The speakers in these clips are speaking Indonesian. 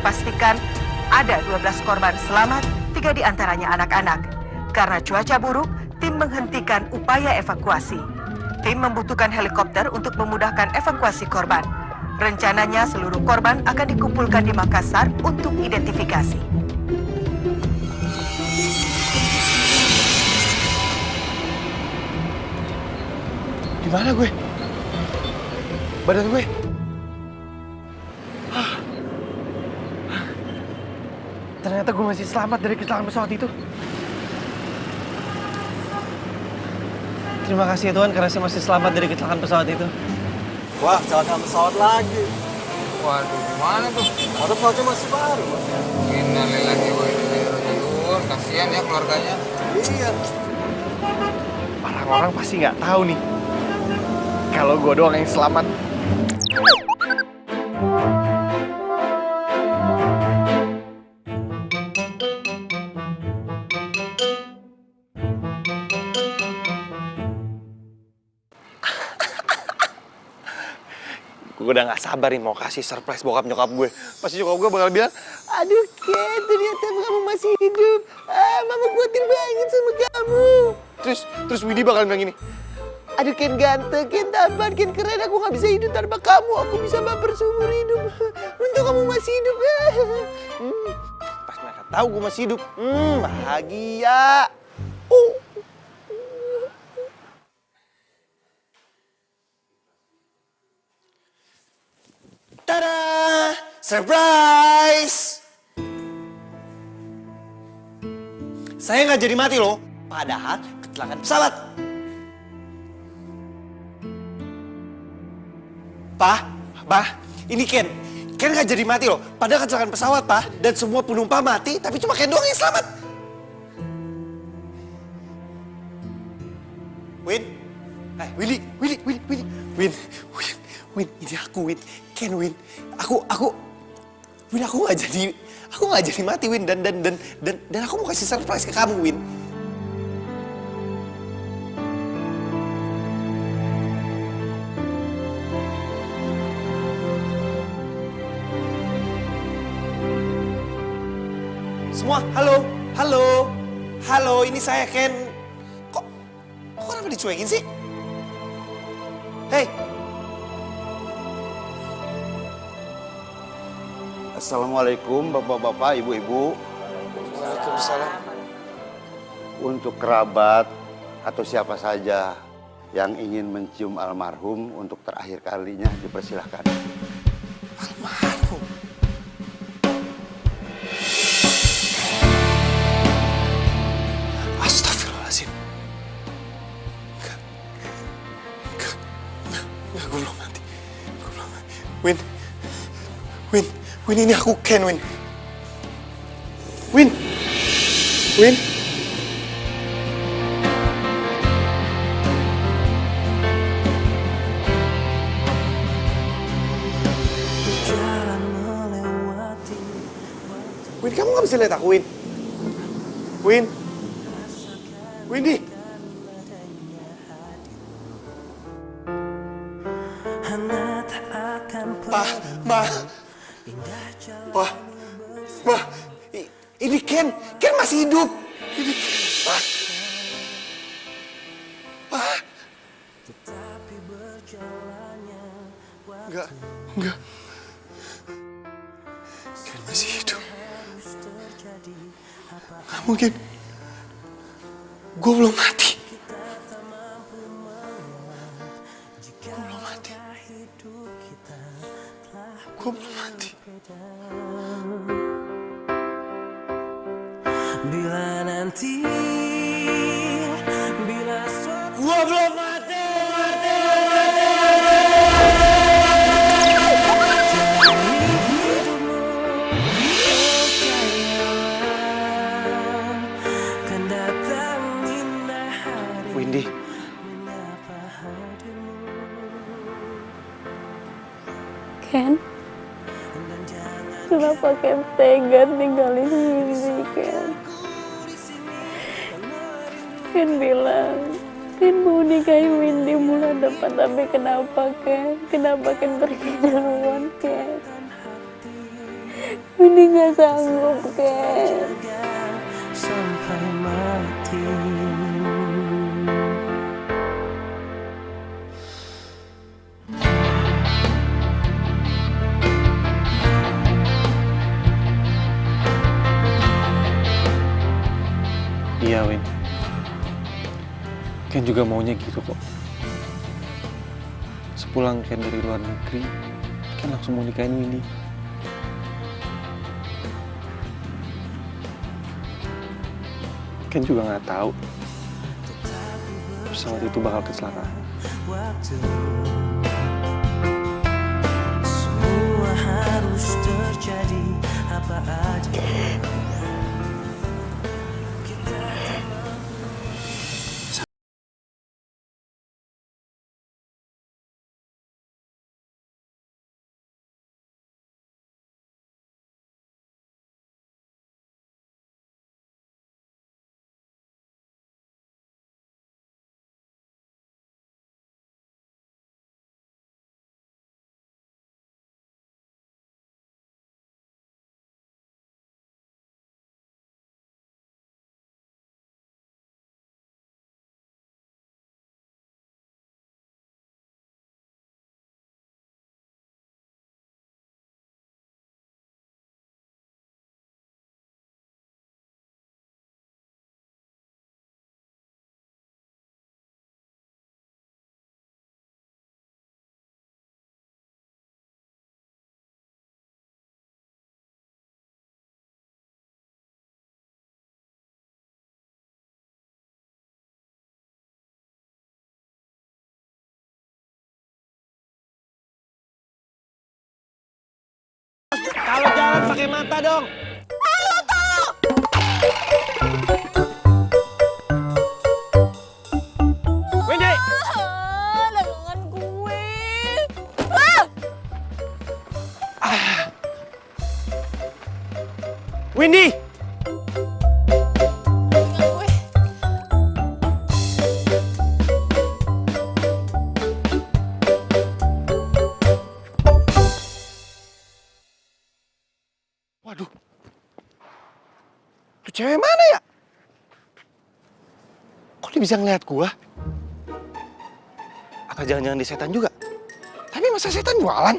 dipastikan ada 12 korban selamat, 3 diantaranya anak-anak. Karena cuaca buruk, tim menghentikan upaya evakuasi. Tim membutuhkan helikopter untuk memudahkan evakuasi korban. Rencananya seluruh korban akan dikumpulkan di Makassar untuk identifikasi. Di mana gue? Badan gue? Ternyata gue masih selamat dari kecelakaan pesawat itu. Terima kasih ya Tuhan karena saya masih selamat dari kecelakaan pesawat itu. Wah, kecelakaan pesawat lagi. Waduh, gimana tuh? Padahal pesawatnya masih baru. Innalillahi wa inna ilaihi raji'un. Kasihan ya keluarganya. Iya. Orang-orang pasti nggak tahu nih kalau gue doang yang selamat. Gue udah gak sabar nih mau kasih surprise bokap nyokap gue. Pasti nyokap gue bakal bilang, aduh Ken, ternyata kamu masih hidup. Mama khawatir banget sama kamu. Terus Widi bakal bilang gini, aduh Ken ganteng, Ken tampan, Ken keren. Aku gak bisa hidup tanpa kamu. Aku bisa baper seumur hidup. Untung kamu masih hidup. Pas mereka tahu gue masih hidup, bahagia. Tada! Surprise! Saya nggak jadi mati loh, padahal kecelakaan pesawat. Pak, ini Ken nggak jadi mati loh, padahal kecelakaan pesawat, Pak. Dan semua penumpang mati, tapi cuma Ken doang yang selamat. Win, Win, ini aku Win, Ken Win, aku nggak jadi mati Win dan aku mau kasih surprise ke kamu Win. Semua, halo, ini saya Ken. Kok kenapa dicuekin sih? Hei. Assalamualaikum bapak-bapak, ibu-ibu. Waalaikumsalam. Untuk kerabat atau siapa saja yang ingin mencium almarhum untuk terakhir kalinya dipersilahkan. Almarhum? Astagfirullahaladzim. Enggak, gue belum mati. Win, ini aku Ken, Win. Win, kamu gak bisa lihat aku, Win. Windy. Ma, ini Ken masih hidup. Enggak. Ken masih hidup. Nggak mungkin. Gue belum mati. Bila nanti, Gua belum mati. Windy. Ken, kenapa Ken tega tinggalin Windy, Ken? Ken bilang, Ken mau nikahi Windy bulan depan, tapi kenapa Ken? Kenapa Ken pergi duluan, Ken? Windy gak sanggup, Ken. Sampai mati. Iya, Win. Ken juga maunya gitu kok. Sepulang Ken dari luar negeri, Ken langsung mau nikahin Windy. Ken juga nggak tahu pesawat itu bakal kecelakaan. Waktu semua harus terjadi apa aja. Kalau jalan pakai mata dong. Windy! Dagangan gue. Windy! Waduh. Tuh cewek mana ya? Kok dia bisa ngeliat gua? Apa jangan-jangan di setan juga? Tapi masa setan jualan?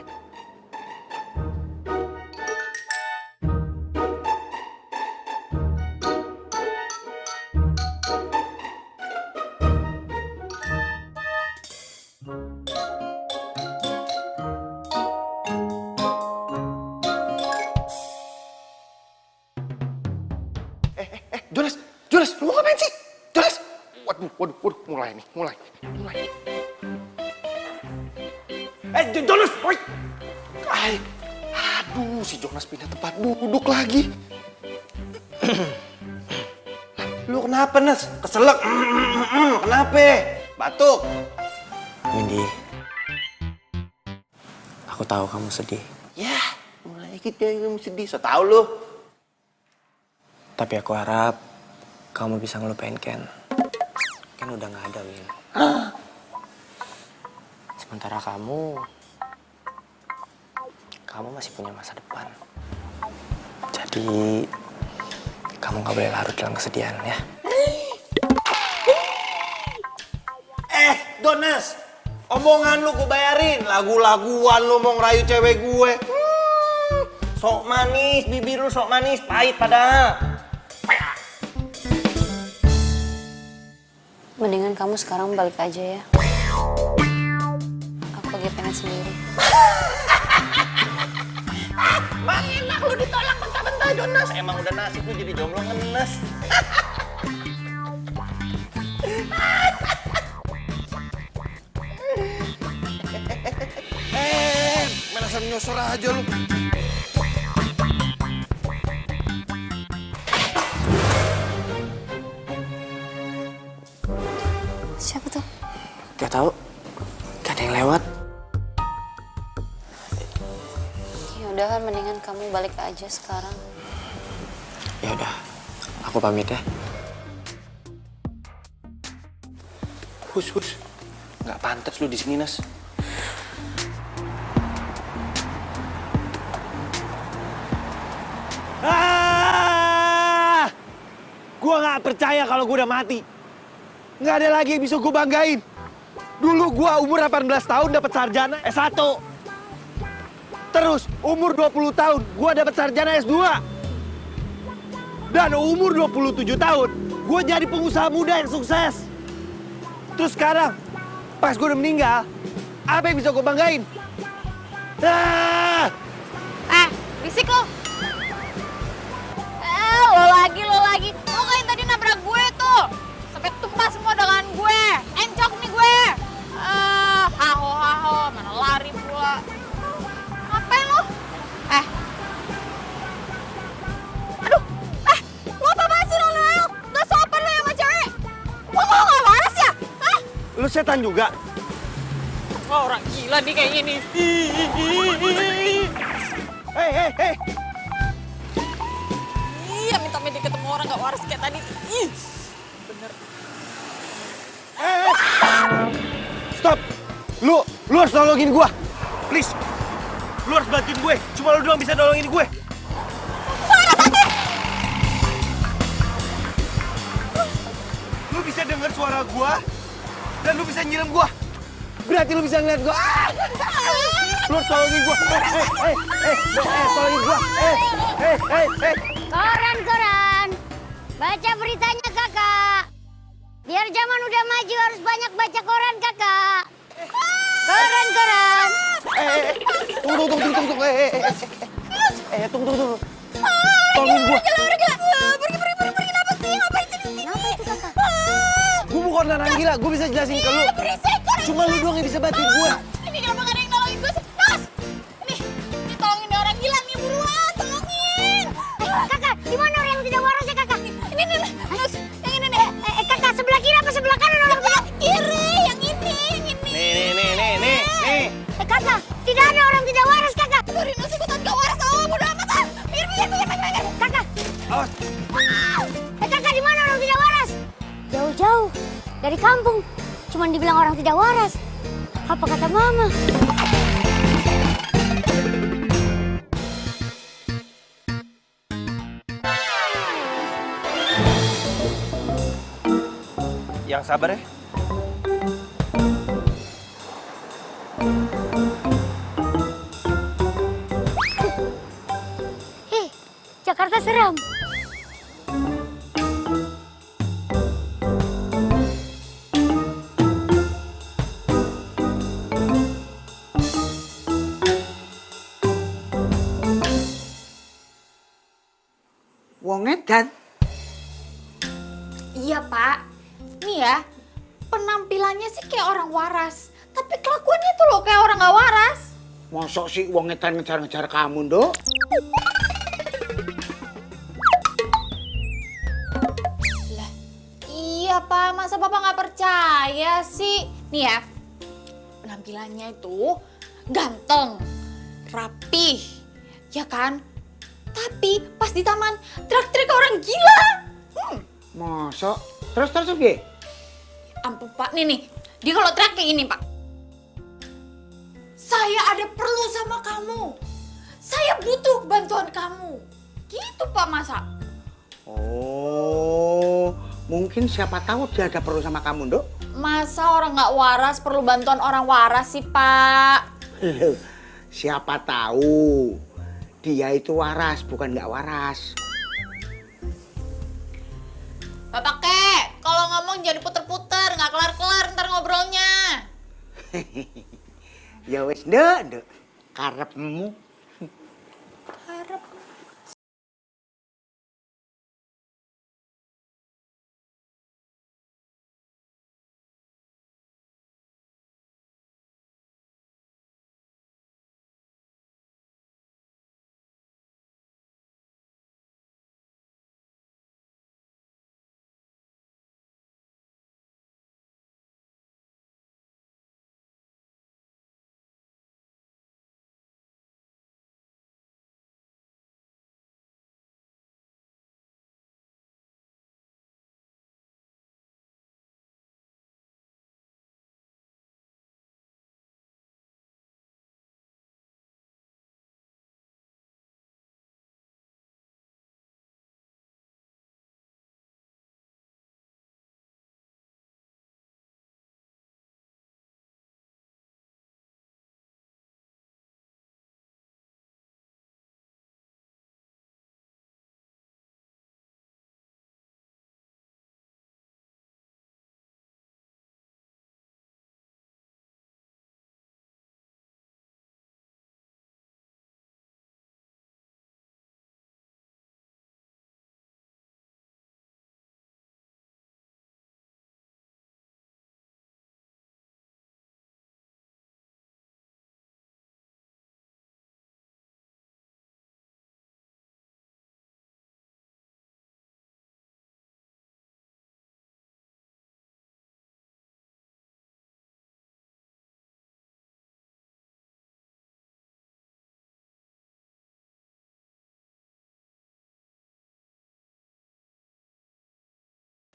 Jonas, lu mau ngapain sih? Jonas! Waduh, mulai nih. Jonas, woi! Aduh, si Jonas pindah tempat duduk lagi. Lu kenapa, Nas? Keselak? Kenapa? Batuk? Windy, aku tahu kamu sedih. Ya, mulai kita yang sedih. So tau lu. Tapi aku harap kamu bisa ngelupain Ken. Ken udah gak ada, Win. Sementara kamu masih punya masa depan. Jadi, kamu gak boleh larut dalam kesedihan, ya. Jonas, omongan lu gue bayarin. Lagu-laguan lu mau ngerayu cewek gue. Sok manis, bibir lu sok manis, pahit padahal. Mendingan kamu sekarang balik aja ya. Aku lagi pengen sendiri. Bang enak lu ditolak mentah-mentah Jonas. Emang udah nasib lu jadi jomblo ngenes. Merasa nyosor aja lu. Siapa tuh? Gak tahu, gak ada yang lewat. Ya udah kan mendingan kamu balik aja sekarang. Ya udah, aku pamit ya. Hus. Nggak pantas lu di sini, Nas. Gue nggak percaya kalau gue udah mati. Nggak ada lagi yang bisa gue banggain. Dulu gue umur 18 tahun dapat sarjana S1. Terus umur 20 tahun gue dapat sarjana S2. Dan umur 27 tahun gue jadi pengusaha muda yang sukses. Terus sekarang pas gue udah meninggal, apa yang bisa gue banggain? Ah! Risik lo. Lo lagi. Lo kan yang tadi nabrak gue tuh. Sampai tumpah semua dengan gue. Encok nih gue. Haho. Mana lari pula. Ngapain lo? Aduh. Lo apa-apaan sih lo, Noel? Gak sopan lo sama cewek. Lo gak waras ya? Hah? Lu setan juga? Oh, orang gila nih kayak gini. Hei. Iya, minta ketemu orang gak waras kayak tadi. Ih, bener. Stop! Lu harus nolongin gua. Please. Lu harus bantuin gue. Cuma lu doang bisa nolongin gue. Lu bisa denger suara gua dan lu bisa nyiram gua. Berarti lu bisa ngeliat gua. Lu harus tolongin gua. Tolongin gua. Koran. Baca beritanya kakak. Biar zaman udah maju harus banyak baca koran kakak. Koran. Tunggu. Tolongin gua. Pergi, kenapa sih? Ngapain sih di sini? Kenapa itu kakak? Gua bukan orang gila, gua bisa jelasin ke lu. Berisik, Cuma lu doang yang bisa bantuin gua. Ini kenapa gak ada yang nolongin gue sih? Nas! Ini tolongin nih orang gila nih, buruan, tolongin! Kakak, di mana orang yang tidak waras ya kakak? Ini, Nus, yang ini nih. Kakak sebelah kiri apa sebelah kanan orang tidak? Kiri, yang ini. Nih. Kakak, tidak ada orang tidak waras kakak. Aduh, Rinus ikutan gak waras, bodo amat ah. Pinggir. Kakak, Awas. kakak di mana orang tidak waras? Jauh-jauh dari kampung, cuman dibilang orang tidak waras. Apa kata mama? Yang sabar ya. Jakarta seram. Wong edan. Iya, Pak. Nih ya, penampilannya sih kayak orang waras. Tapi kelakuannya tuh loh kayak orang gak waras. Mosok sih wong edan ngejar-ngejar kamu, Nduk? Iya, Pak. Masa Bapak nggak percaya sih? Nih ya, penampilannya itu ganteng, rapih, ya kan? Tapi pas di taman, teriak-teriak kayak orang gila. Mosok? Terus piye? Ampun, Pak. Nih. Dia kalau teriak kayak gini, Pak. Saya ada perlu sama kamu. Saya butuh bantuan kamu. Gitu, Pak, masa? Oh, mungkin siapa tahu dia ada perlu sama kamu, Nduk. Masa orang nggak waras perlu bantuan orang waras sih, Pak? Siapa tahu dia itu waras, bukan nggak waras. Bapak kek, kalau ngomong jangan puter-puter, nggak kelar-kelar ntar ngobrolnya. Ya wes, Nduk. Karepmu.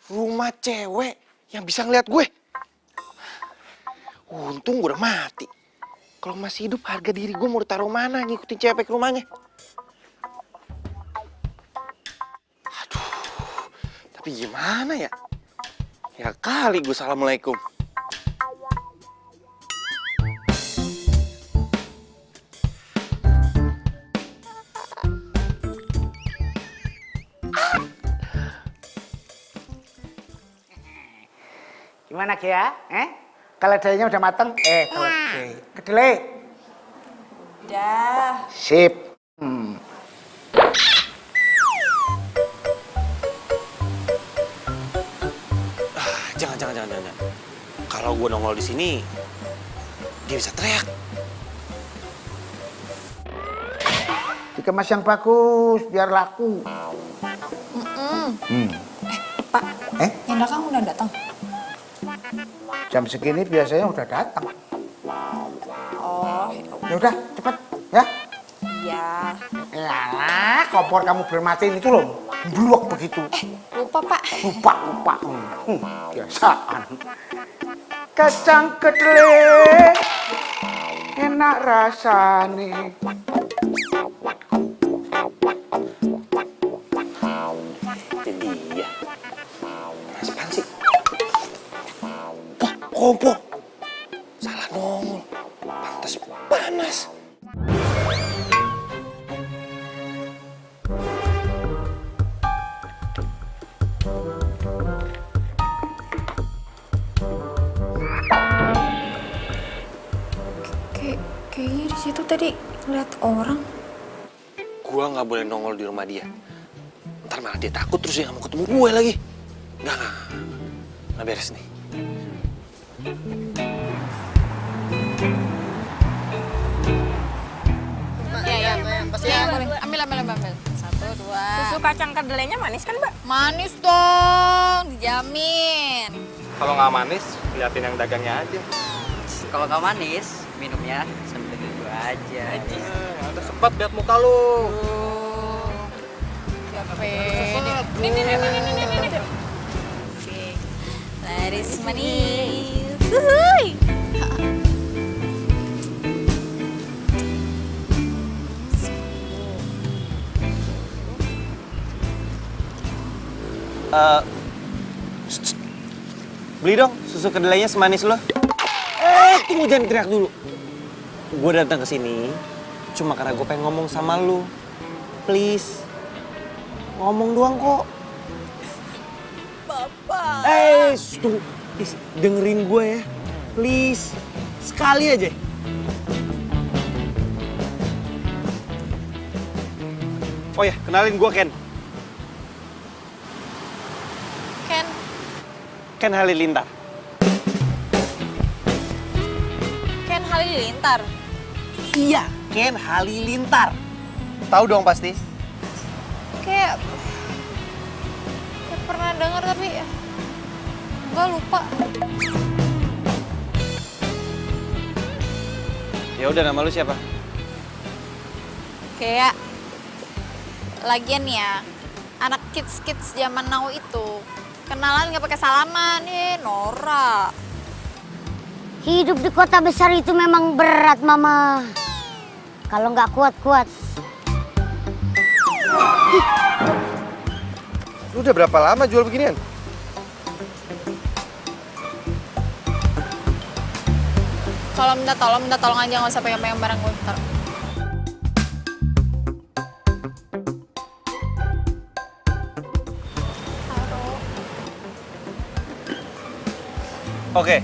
Rumah cewek yang bisa ngeliat gue. Untung gue udah mati. Kalau masih hidup, harga diri gue mau ditaruh mana ngikutin cewek ke rumahnya. Aduh, tapi gimana ya? Ya kali gue assalamualaikum. Gimana Kia? Keledainya udah mateng? Kedelai. Udah. Sip. Jangan. Kalau gue nongol di sini, dia bisa teriak. Dikemas yang bagus, biar laku. Pak, Yanda kamu udah datang? Jam segini biasanya udah datang. Oh, Ya udah, cepet ya. iya. Yalah, kompor kamu bermatiin itu loh, bluak begitu. Lupa, Pak. Lupa. Biasaan. Kacang kedelai enak rasane. Itu dia. Mas apaan sih? Wah, kompor. Salah nongol. Pantes panas. Kayaknya di situ tadi ngeliat orang. Gua nggak boleh nongol di rumah dia. Ntar malah dia takut terus dia nggak mau ketemu gue lagi. Nggak beres nih. Ambil. 1, 2. Susu kacang kedelainya manis kan, Mbak? Manis dong, dijamin. Kalau nggak manis, liatin yang dagangnya aja. Kalau nggak manis, minumnya sambil gue aja. Ada sepat lihat muka lu. Ini. Oke. Laris manis. Huhuy. Beli dong susu kedelainya semanis lo. Tunggu, jangan teriak dulu. Gue datang ke sini cuma karena gue pengen ngomong sama lu. Please. Ngomong doang kok. Bapak. Tunggu. Please, dengerin gue ya. Please. Sekali aja. Oh ya, kenalin gue Ken. Ken Halilintar. Ken Halilintar. Iya, Ken Halilintar. Tahu dong pasti. Kayak pernah dengar tapi gue lupa. Ya udah, nama lu siapa? Kayak lagian ya, anak kids zaman now itu kenalan nggak pakai salaman, Nora. Hidup di kota besar itu memang berat, Mama. Kalau nggak kuat-kuat. Lu udah berapa lama jual beginian? Kalau minta tolong aja, nggak usah pegang-pegang barang gue. Ntar. Oke.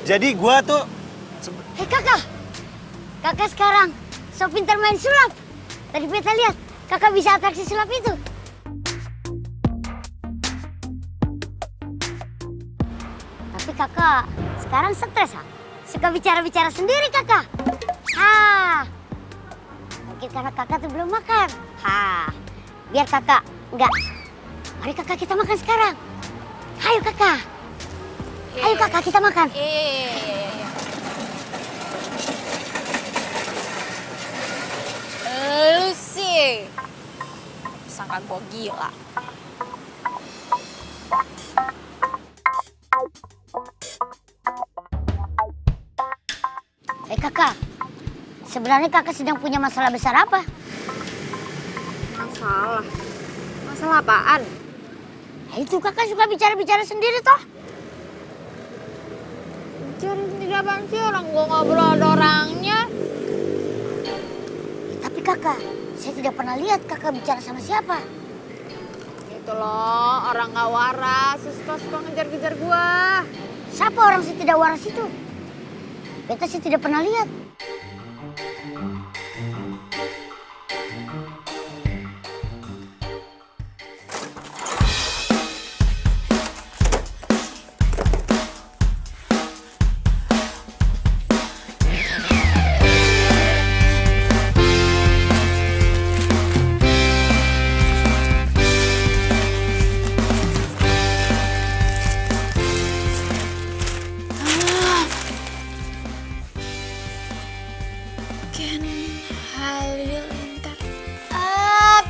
Jadi gua tuh... Hei kakak, kakak sekarang so pintar main sulap. Tadi beta lihat kakak bisa atraksi sulap itu. Tapi kakak sekarang stres, ha? Suka bicara-bicara sendiri kakak. Mungkin karena kakak tuh belum makan. Biar kakak enggak. Mari kakak kita makan sekarang. Ayo kakak. Ayo kakak kita makan. Iya. Lu sih. Sangka gue gila. Kakak, sebenarnya kakak sedang punya masalah besar apa? Masalah? Masalah apaan? Itu kakak suka bicara-bicara sendiri toh? Bicara sendiri apaan sih? Orang gue ngobrol ada orangnya. Tapi kakak, saya tidak pernah lihat kakak bicara sama siapa. Itu loh, orang gak waras. Suka-suka ngejar-ngejar gue. Siapa orang si tidak waras itu? Beta sih tidak pernah lihat. Ken Halilintar.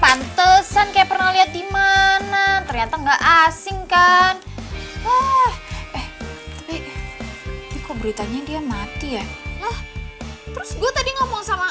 Pantesan kayak pernah lihat di mana. Ternyata nggak asing kan. Tapi kok beritanya dia mati ya? Lah, terus gue tadi ngomong sama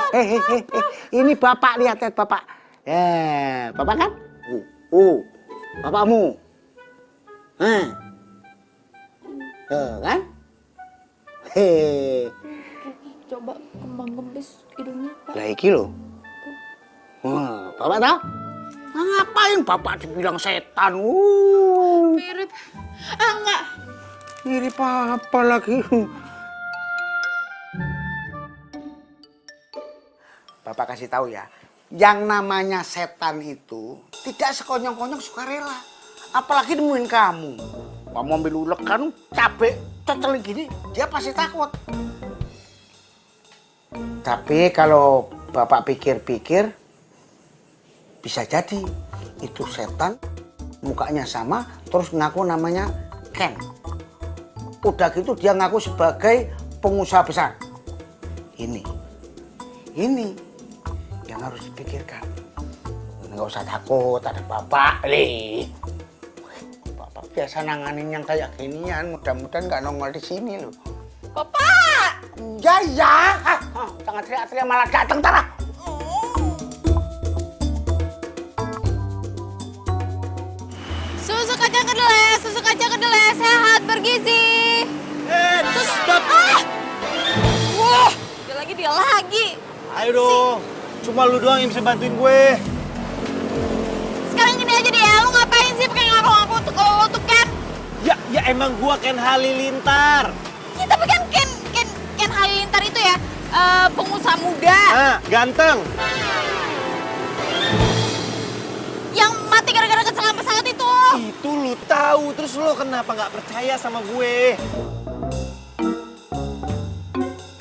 Hei. Ini bapak, lihat bapak. Bapak kan? Bapakmu. Kan? coba kembang kempis hidungnya, Pak. Lah iki lho. Bapak tahu? Ngapain bapak dibilang setan? Mirip. Enggak. Mirip apa lagi? Bapak kasih tahu ya, yang namanya setan itu tidak sekonyong-konyong sukarela. Apalagi nemuin kamu. Kamu ambil ulek kan, cabai, cocok gini, dia pasti takut. Tapi kalau bapak pikir-pikir, bisa jadi itu setan, mukanya sama, terus ngaku namanya Ken. Udah gitu dia ngaku sebagai pengusaha besar. Ini yang harus dipikirkan. Nggak usah takut, ada bapak nih. Bapak biasa nanganin yang kayak ginian, mudah-mudahan nggak nongol di sini loh. Bapak! Ya. Jangan teriak-teriak malah datang Tara. Susu kacang kedelai, sehat, bergizi. Stop! Wah, dia lagi. Ayo dong, cuma lu doang yang bisa bantuin gue. Sekarang gini aja deh ya, lu ngapain sih pakai ngaku-ngaku untuk lo tuh Ken? Ya emang gua Ken Halilintar. Ya, tapi kan Ken Halilintar itu ya pengusaha muda. Ganteng. Yang mati gara-gara kecelakaan pesawat itu. Itu lu tahu, terus lu kenapa nggak percaya sama gue?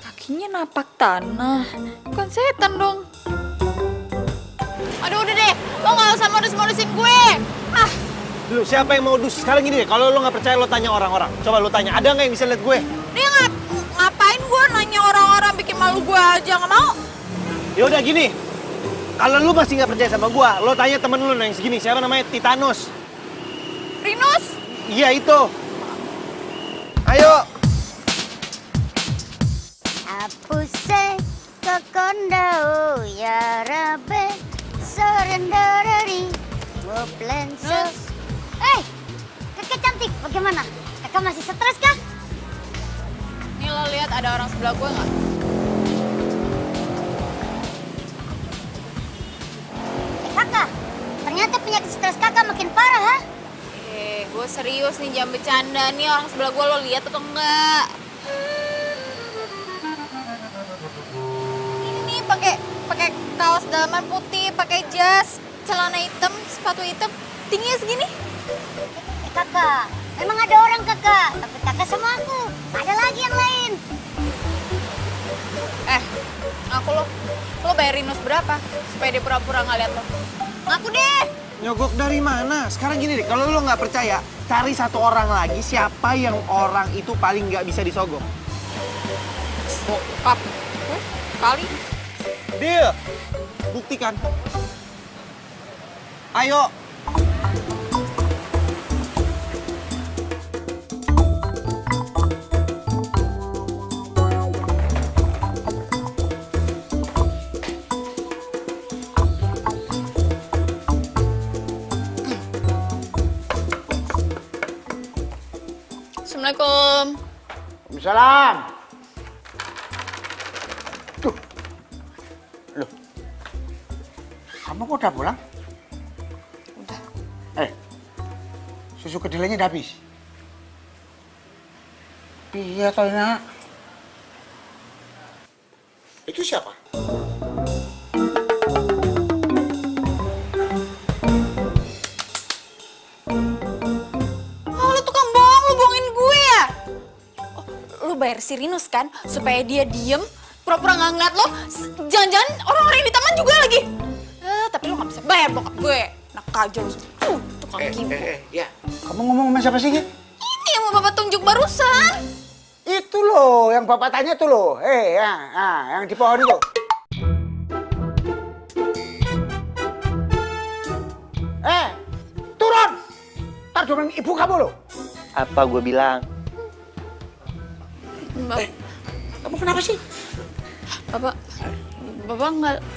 Kakinya napak tanah, bukan setan dong. Aduh udah deh, lo nggak usah modus-modusin gue. Lu siapa yang modus? Sekarang gini deh, kalau lu nggak percaya lo tanya orang-orang. Coba lu tanya, ada nggak yang bisa lihat gue? Dia ngapain gue nanya orang-orang bikin malu gue aja, nggak mau? Ya udah gini, kalau lu masih nggak percaya sama gue, lo tanya temen lu yang segini, siapa namanya Titanus. Rinus? Iya itu. Ayo. Apuse kokondo ya rabe sorendoreri woplenso. Kakak cantik, bagaimana? Kakak masih stres kah? Nih lo lihat ada orang sebelah gue nggak? Kakak, ternyata penyakit stres kakak makin parah, ha? Gue serius nih, jangan bercanda. Nih orang sebelah gue lo lihat atau enggak? Ini pakai kaos dalaman putih, pakai jas, celana hitam, sepatu hitam, tingginya segini. Kakak, memang ada orang kakak. Tapi kakak sama aku, nggak ada lagi yang lain. Aku lo bayarin Nus berapa supaya dia pura-pura nggak lihat lo? Ngaku deh. Nyogok dari mana? Sekarang gini deh, kalau lo nggak percaya, cari satu orang lagi siapa yang orang itu paling nggak bisa disogok. Bokap. Kali. Deal. Buktikan. Ayo. Assalamualaikum. Waalaikumsalam. Tuh. Loh. Kamu kok udah pulang? Udah. Susu kedelainya udah habis. Iya toh nak. Itu siapa? Oh, lu tukang bohong, lu bohongin gue ya? Oh, lu bayar si Rinus kan supaya dia diem, pura-pura nggak ngeliat lo. Jangan-jangan orang-orang yang di taman juga lagi. Tapi lu nggak bisa bayar bokap gue. Nak aja lu. Tukang kimbo. Ya. Kamu ngomong sama siapa sih? Ini yang mau bapak tunjuk barusan. Itu loh, yang bapak tanya tuh loh. Yang di pohon itu. Turun! Ntar domain ibu kamu loh. Apa gue bilang? Kamu kenapa sih? Bapak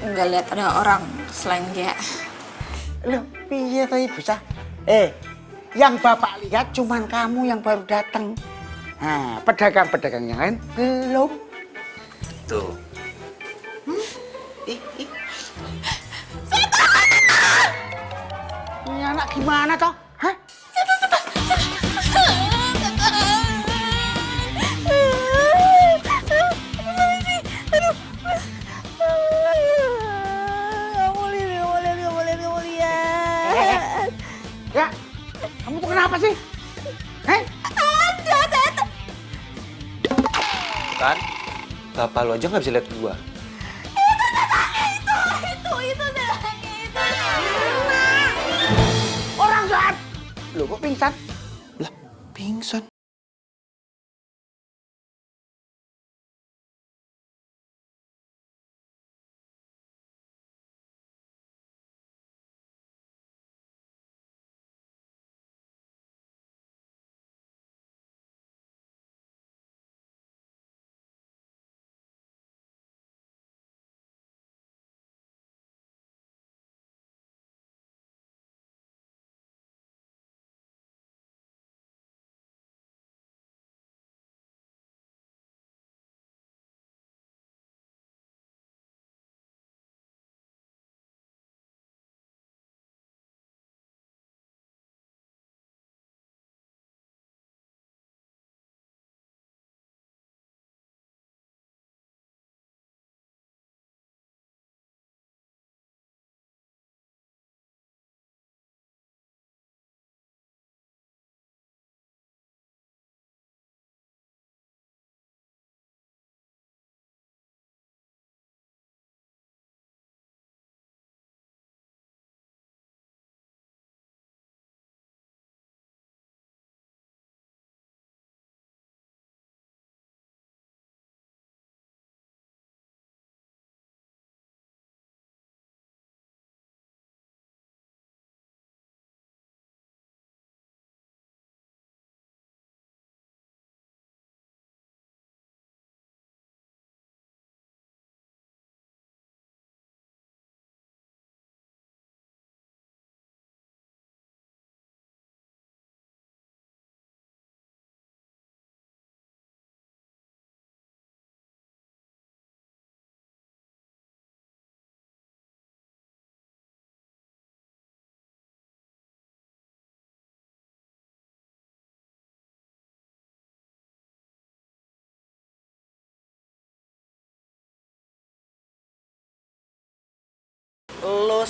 nggak lihat ada orang selain dia. Loh, piye tadi bocah? Yang bapak lihat cuman kamu yang baru datang. Nah, pedagang-pedagang yang lain belum. Tuh. Ini anak gimana toh? Hah? Ya, kamu tuh kenapa sih? Kan? Bapak lo aja nggak bisa lihat gua. Orang jahat. Loh, kok pingsan? Lah, pingsan.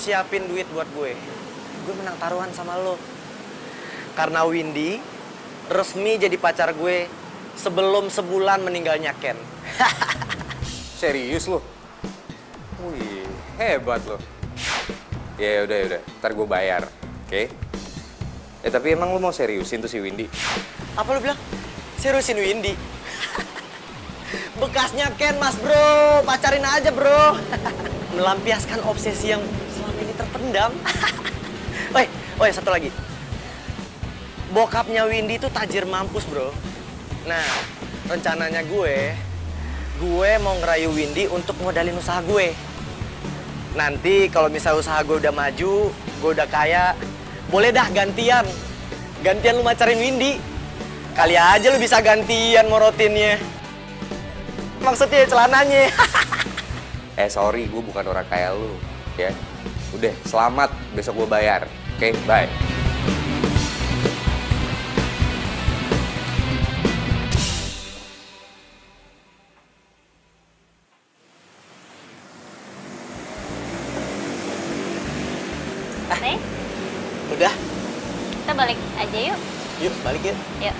siapin duit buat gue. Gue menang taruhan sama lo. Karena Windy resmi jadi pacar gue sebelum sebulan meninggalnya Ken. Serius lo? Wih, hebat lo. Ya udah, ntar gue bayar, oke? Tapi emang lo mau seriusin tuh si Windy? Apa lo bilang? Seriusin Windy? Bekasnya Ken, Mas Bro. Pacarin aja, Bro. Melampiaskan obsesi yang selama ini terpendam. Oh ya, satu lagi. Bokapnya Windy tuh tajir mampus, Bro. Nah, rencananya gue mau ngerayu Windy untuk modalin usaha gue. Nanti kalau misal usaha gue udah maju, gue udah kaya, boleh dah gantian lu macarin Windy. Kali aja lu bisa gantian morotinnya. Maksudnya celananya. Sorry, gue bukan orang kaya lu, ya. Udah, selamat, besok gue bayar, oke? Bye. Nih, Udah, kita balik aja yuk. yuk balik yuk. Yuk.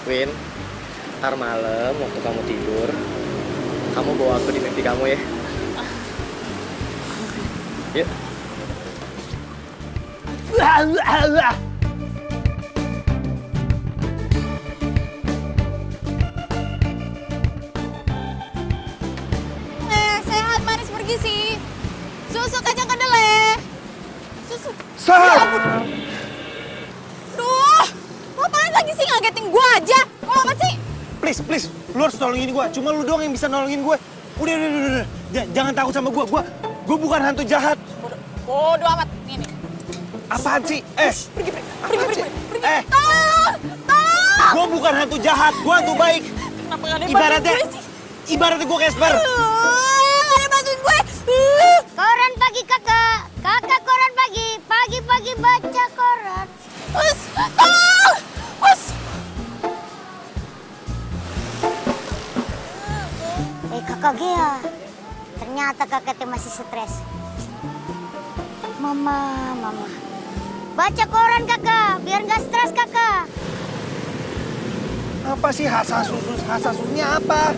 Win, ntar malam waktu kamu tidur, kamu bawa aku di mimpi kamu ya. Yuk. Sehat manis pergi sih. Susu kacang kedelai. Susu. Duh, lo apaan lagi sih ngagetin gue aja? Mau apa sih? Please, lu harus nolongin gue. Cuma lu doang yang bisa nolongin gue. Udah. Jangan takut sama gue. Gue bukan hantu jahat. Bodoh amat. Nih. Apaan sih? Pergi. Tolong! Gue bukan hantu jahat. Gue hantu baik. Kenapa gak ada yang bantuin gue sih? Ibaratnya gue Casper. Gak ada yang bantuin gue. Koran pagi kakak, kakak koran pagi, pagi-pagi baca koran. Tolong! Kakak Gia, ternyata kakak teh masih stres. Mama. Baca koran kakak, biar nggak stres kakak. Apa sih hasasusnya apa?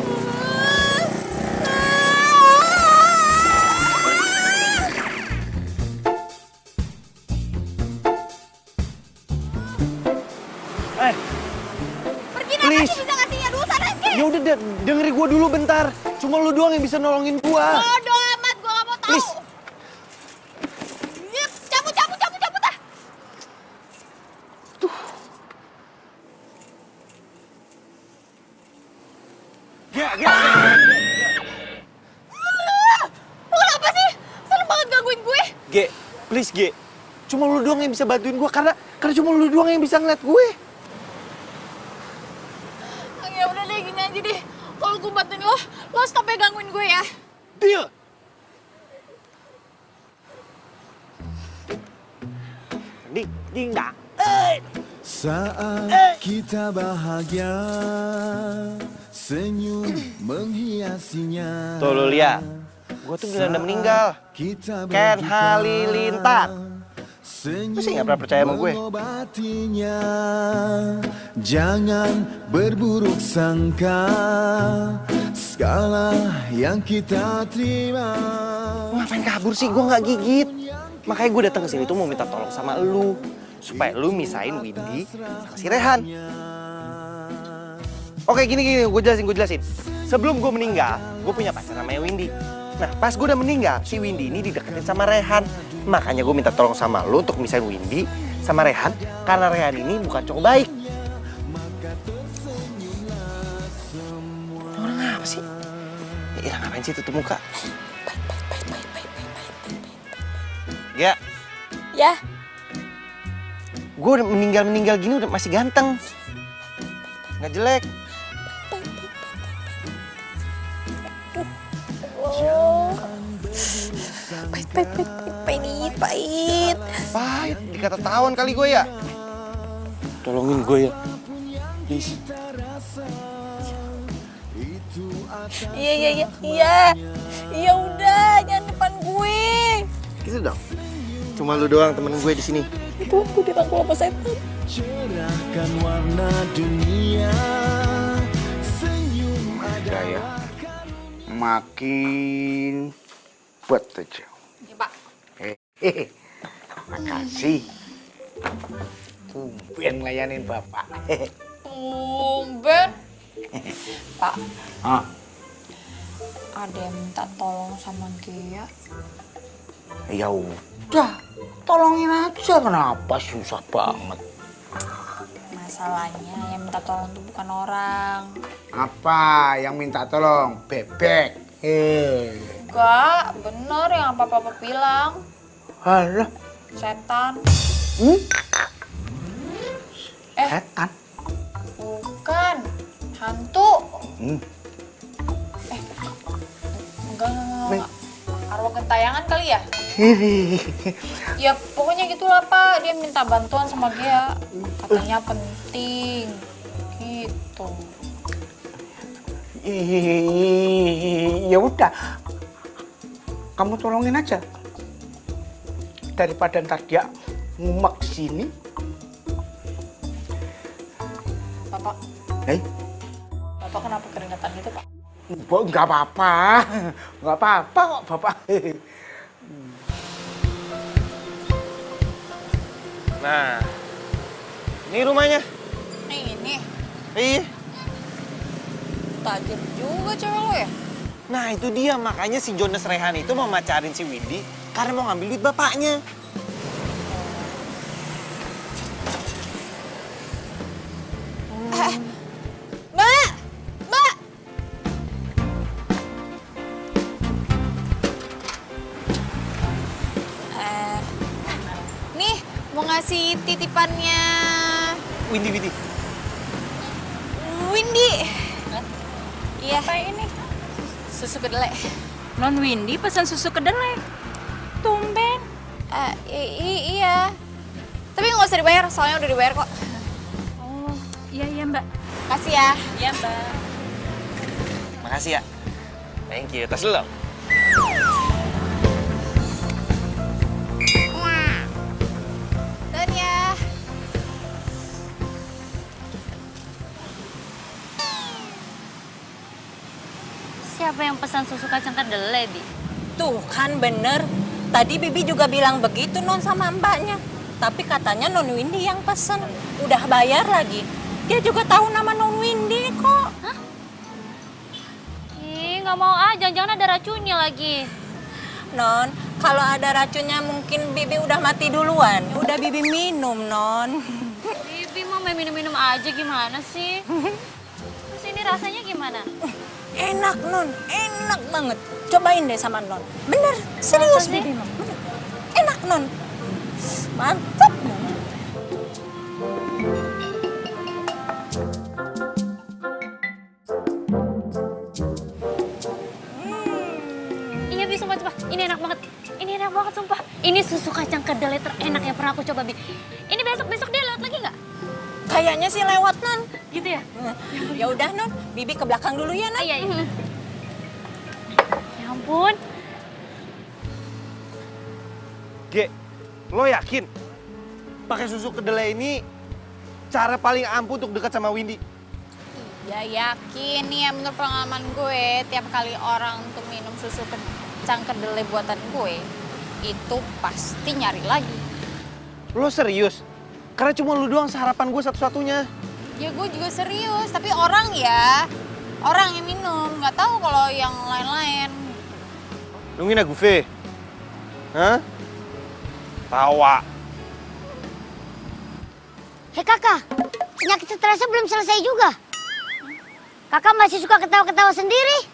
Pergi Please. bisa ngasihnya dulu sana sih. Ya udah dengerin gue dulu bentar. Cuma lu doang yang bisa nolongin gue. Bodoh amat, gue gak mau tahu. Please. Yep, cabut ah. Lo kenapa sih? Selalu banget gangguin gue. Please G. Cuma lu doang yang bisa bantuin gue karena cuma lu doang yang bisa ngeliat gue. Ya udah deh, gini aja deh. Kalau gue bantuin lo stop ya gangguin gue ya. Deal. Ding dah. Saat kita bahagia, senyum menghiasinya. Tuh lu lihat, gue tuh bilang udah meninggal. Ken Halilintar. Lu sih gak pernah percaya sama gue. Mengobatinya, jangan berburuk sangka, segala yang kita terima. Lu ngapain kabur sih? Gue gak gigit. Makanya gue datang ke sini tuh mau minta tolong sama lu. Supaya lu misahin Windy sama si Rehan. Oke gini, gue jelasin. Sebelum gue meninggal, gue punya pacar namanya Windy. Nah pas gue udah meninggal, si Windy ini dideketin sama Rehan. Makanya gue minta tolong sama lu untuk misahin Windy sama Rehan. Karena Rehan ini bukan cowok baik. Orang apa sih? Ya ngapain sih tutup muka? Ya. Ya. Gue udah meninggal gini udah masih ganteng. Nggak jelek. Pahit. Pahit, dikata tawon kali gue ya. Tolongin gue ya. Please. Iya udah, jangan depan gue. Gitu dong. Cuma lu doang temen gue di sini. Itu aku dirangkul sama setan. cerahkan warna dunia. Senyum Udah ya. Makin buat aja. Ya, Pak. Makasih. Tumben layanin Bapak. Tumben. Pak, Ah, ada yang minta tolong sama dia. ya udah, tolongin aja. Kenapa susah banget? Masalahnya yang minta tolong itu bukan orang. Apa yang minta tolong? Bebek. Enggak, bener yang apa-apa bilang. Halah, Setan. setan. Bukan. Hantu. Enggak. Arwah gentayangan kali ya? Ya pokoknya gitulah Pak, dia minta bantuan sama dia. Katanya penting. Gitu. Ya udah, kamu tolongin aja. Daripada ntar dia ngumak sini. Bapak, Bapak kenapa keringetan gitu Pak? Nggak apa-apa, nggak apa-apa kok Bapak. Nah, ini rumahnya. Ini, Iya. tajir juga cewek lo ya? Nah itu dia, makanya si Jonas Rehan itu mau macarin si Windy karena mau ngambil duit bapaknya. Mbak! Mbak! Nih, mau ngasih titipannya Windy. Windy. Iya. Apa ini? Susu kedelai. Non Windy pesan susu kedelai. Tumben. Iya. Tapi nggak usah dibayar, soalnya udah dibayar kok. Oh, iya Mbak. Kasih ya. Iya Mbak. Makasih ya. Thank you. Tas dulu dong. Dan ya. Siapa yang pesan susu kacang kedelai, Bi? Tuh kan bener. Tadi Bibi juga bilang begitu Non sama mbaknya. Tapi katanya Non Windy yang pesen. Udah bayar lagi. Dia juga tahu nama Non Windy kok. Hah? Ih, nggak mau ah. Jangan-jangan ada racunnya lagi. Non, kalau ada racunnya mungkin Bibi udah mati duluan. Udah Bibi minum, Non. Bibi mau main minum-minum aja gimana sih? Terus ini rasanya gimana? Enak, Non. Enak banget. Cobain deh sama Non. Bener, serius Masa sih? Bibi mah. Enak, Non. Mantap. Iya, Bi, sumpah. Ini enak banget. Ini enak banget, sumpah. Ini susu kacang kedelai terenak yang pernah aku coba, Bi. Ini besok-besok dia lewat lagi nggak? Kayaknya sih lewat, Non. Gitu ya? Ya udah, Non. Bibi ke belakang dulu ya, Non. Iya. Ya ampun. Ge, lo yakin pakai susu kedelai ini cara paling ampuh untuk dekat sama Windy? Ya yakin nih ya, menurut pengalaman gue, tiap kali orang untuk minum susu kacang kedelai buatan gue, itu pasti nyari lagi. Lo serius? Karena cuma lu doang seharapan gue satu-satunya. Ya gue juga serius, tapi orang yang minum, nggak tahu kalau yang lain-lain. Lu ngina gue? Hah? Tawa. Hei kakak, penyakit stresnya belum selesai juga. Kakak masih suka ketawa-ketawa sendiri.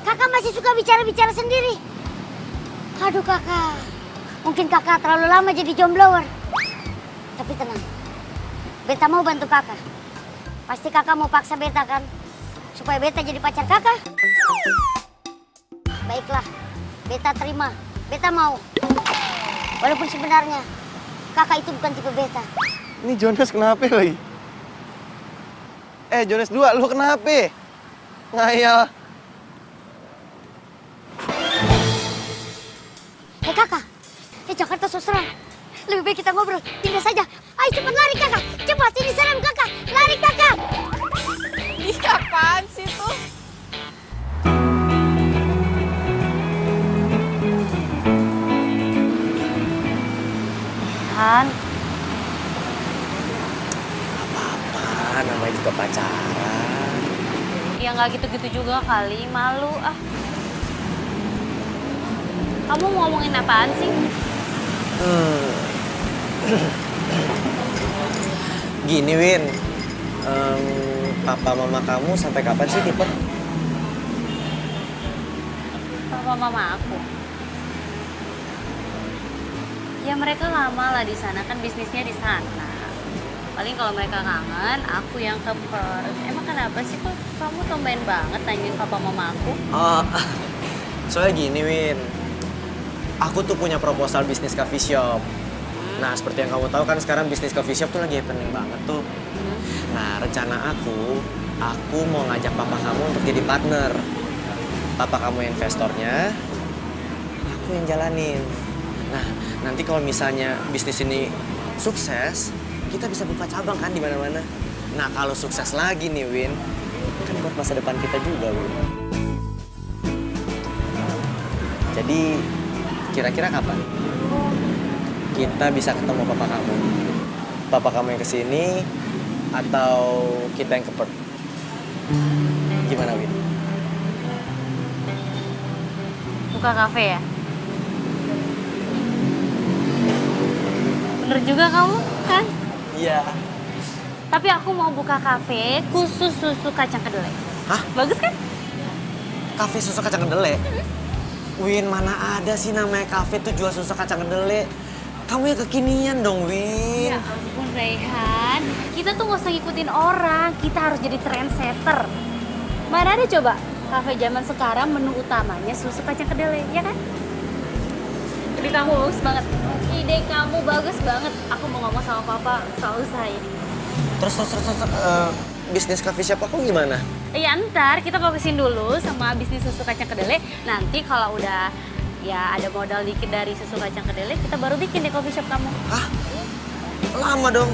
Kakak masih suka bicara-bicara sendiri. Aduh kakak, mungkin kakak terlalu lama jadi jomblower. Tapi tenang, Beta mau bantu kakak. Pasti kakak mau paksa Beta kan, supaya Beta jadi pacar kakak. Baiklah, Beta terima, Beta mau. Walaupun sebenarnya kakak itu bukan tipe Beta. Ini Jonas kenapa lagi? Jonas 2, lu kenapa? Ngayal. Hei kakak, Jakarta so seram. Lebih baik kita ngobrol, pindah saja. Ayo cepat lari kakak, cepat ini serem kakak. Lari kakak. Iya apaan sih tuh? Han, Apa namanya juga pacaran. ya nggak gitu-gitu juga kali, malu ah. Kamu mau ngomongin apaan sih? Gini Win, papa mama kamu sampai kapan sih tipe? Papa mama aku. Ya mereka lama lah di sana, kan bisnisnya di sana. Paling kalau mereka kangen, aku yang ke Perth. Emang kenapa sih kok kamu tumben banget nanyain papa mama aku? Oh, soalnya gini Win, aku tuh punya proposal bisnis coffee shop. Nah, seperti yang kamu tahu kan sekarang bisnis coffee shop tuh lagi happening banget tuh. Nah, rencana aku mau ngajak papa kamu untuk jadi partner. Papa kamu investornya, aku yang jalanin. Nah, nanti kalau misalnya bisnis ini sukses, kita bisa buka cabang kan di mana-mana. Nah, kalau sukses lagi nih Win, kan buat masa depan kita juga Win. Jadi, kira-kira kapan kita bisa ketemu papa kamu? Papa kamu yang kesini atau kita yang ke Perth? Gimana Win? Buka kafe ya? Bener juga kamu, kan? Iya. Tapi aku mau buka kafe khusus susu kacang kedelai. Hah? Bagus kan? Kafe susu kacang kedelai? Win, mana ada sih namanya kafe tuh jual susu kacang kedelai? Kamu yang kekinian dong, Win. Ya ampun, Raihan. Kita tuh nggak usah ngikutin orang. Kita harus jadi trendsetter. Mana ada coba kafe zaman sekarang menu utamanya susu kacang kedelai, ya kan? Ide kamu bagus banget. Ide kamu bagus banget. Aku mau ngomong sama papa soal usaha ini. Terus, bisnis coffee shop aku gimana? Ya ntar kita fokusin dulu sama bisnis susu kacang kedelai. Nanti kalau udah ya ada modal dikit dari susu kacang kedelai, kita baru bikin di coffee shop kamu. Hah? Lama dong.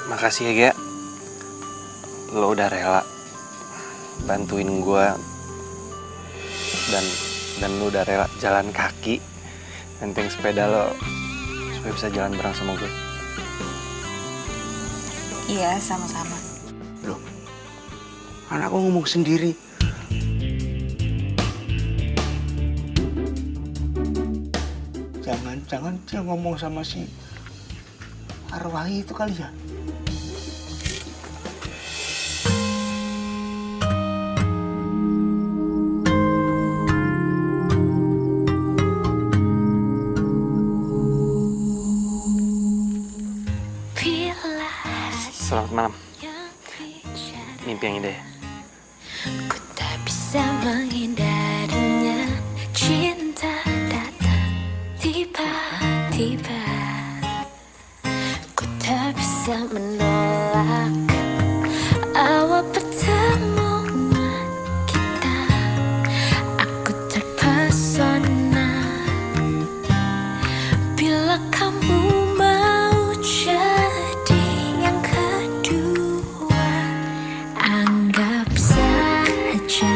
Makasih ya, Gia. Lo udah rela bantuin gue dan lo udah rela jalan kaki nenteng sepeda lo supaya bisa jalan bareng sama gue. Iya, sama-sama. Loh, kan aku ngomong sendiri. Jangan dia ngomong sama si Arwahi itu kali ya? Selamat malam. Mimpi yang indah ya. Ku tak bisa menghindarinya, cinta datang tiba-tiba. Ku tak bisa menolak awal pertemuan kita. Aku terpesona bila kamu mau jadi yang kedua. Anggap saja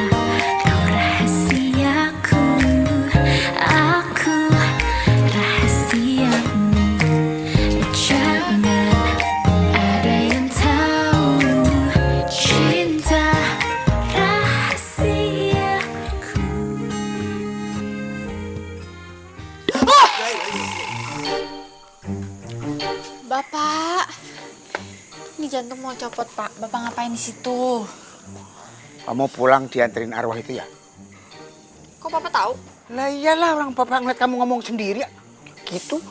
kau rahasiaku, aku rahasiamu. Jangan ada yang tahu cinta rahasiaku. Bapak, ini jantung mau copot Pak. Bapak ngapain di situ? Kamu pulang dianterin Arwah itu ya? Kok Bapak tahu? Lah iyalah, orang Bapak ngeliat kamu ngomong sendiri ya. Gitu.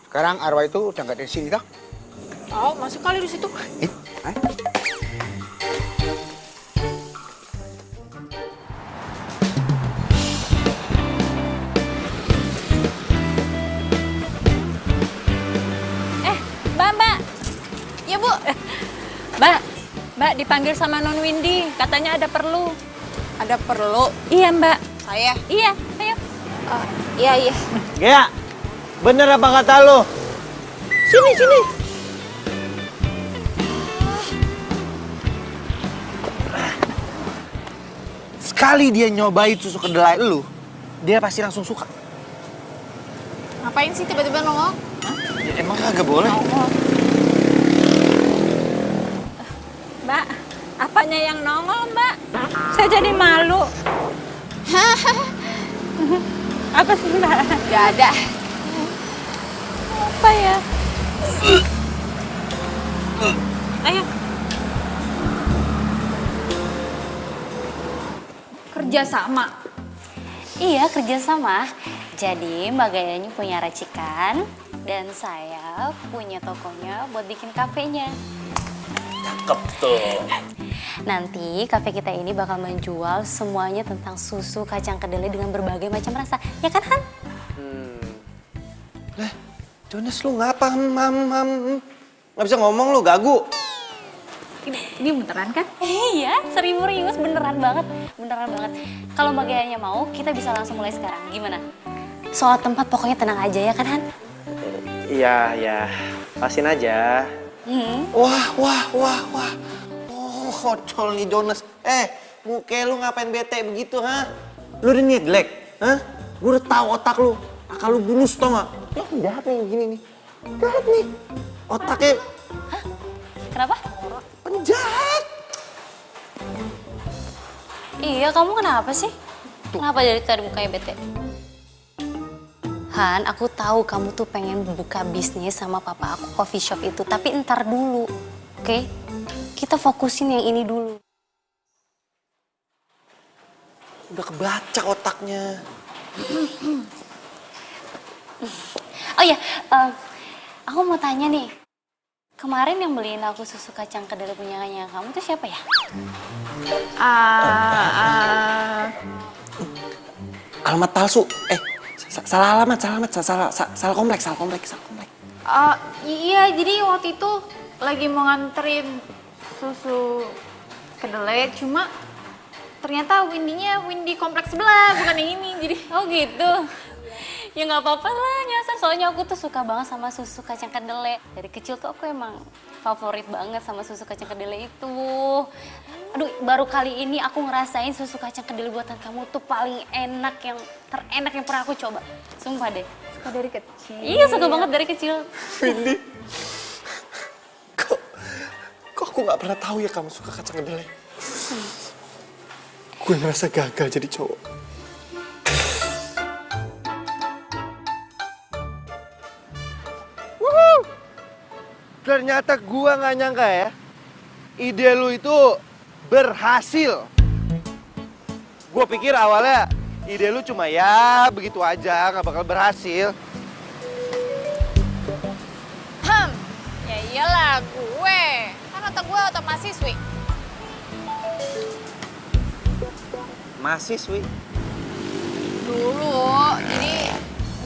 Sekarang Arwah itu udah nggak ada di sini toh? Oh, masuk kali di situ. Mbak dipanggil sama Non Windy, katanya ada perlu. Ada perlu? Iya, Mbak. Saya? Iya, ayo. Iya. Gea, bener apa kata lo? Sini. Sekali dia nyobain susu kedelai lu, dia pasti langsung suka. Ngapain sih tiba-tiba nongol? Ya, emang kagak boleh? Mbak, apanya yang nongol, Mbak? Saya jadi malu. Apa sih, Mbak? Gak ada. Apa ya? Ayo. Kerjasama. Iya, kerjasama. Jadi Mbak Gayanya punya racikan dan saya punya tokonya buat bikin kafenya. Cakep tuh. Nanti kafe kita ini bakal menjual semuanya tentang susu kacang kedelai dengan berbagai macam rasa. Ya kan, Han? Lah, Jonas lu ngapa? Nggak bisa ngomong lu, gagu. Ini beneran kan? Iya, 1000 rius beneran banget. Kalau Mbak Gayanya mau, kita bisa langsung mulai sekarang. Gimana? Soal tempat pokoknya tenang aja ya kan, Han? Iya, pasin aja. Wah. Oh, kocol nih Jonas. Muka lu ngapain bete begitu, ha? Lu udah niat jelek, ha? Gue udah tahu otak lu. Akal lu bulus, tau gak? Lu jahat nih begini nih. Jahat nih. Otaknya... Hah? Kenapa? Penjahat. Iya, kamu kenapa sih? Kenapa dari tadi mukanya bete? Han, aku tahu kamu tuh pengen buka bisnis sama papa aku coffee shop itu, tapi entar dulu, oke? Kita fokusin yang ini dulu. Udah kebaca otaknya. Oh iya, aku mau tanya nih. Kemarin yang beliin aku susu kacang kedelai punyanya kamu tuh siapa ya? Alamat palsu. Salah alamat, salah kompleks. Iya, jadi waktu itu lagi mau nganterin susu kedelai, cuma ternyata Windy kompleks sebelah, bukan yang ini. Jadi Oh gitu. Ya nggak apa-apa lah nyasar, soalnya aku tuh suka banget sama susu kacang kedelai. Dari kecil tuh aku emang favorit banget sama susu kacang kedelai itu. Aduh, baru kali ini aku ngerasain susu kacang kedelai buatan kamu tuh paling enak, yang terenak yang pernah aku coba. Sumpah deh. suka dari kecil. Iya, suka banget dari kecil. Windy, kok aku nggak pernah tahu ya kamu suka kacang kedelai? Gue ngerasa gagal jadi cowok. Ternyata gua nggak nyangka ya, ide lu itu berhasil. Gua pikir awalnya ide lu cuma ya begitu aja, nggak bakal berhasil. Ya iyalah gue, kan otak gue otak mahasiswi. Mahasiswi? Dulu, jadi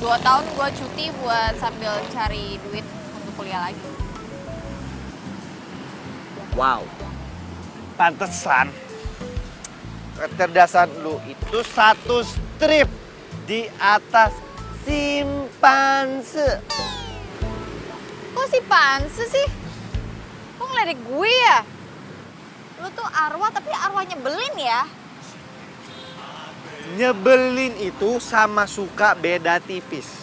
2 tahun gue cuti buat sambil cari duit untuk kuliah lagi. Wow, pantesan kecerdasan lu itu satu strip di atas simpanse. Kok si Panse sih? Kok ngeledek gue ya? Lu tuh arwah tapi arwah nyebelin ya? Nyebelin itu sama suka beda tipis.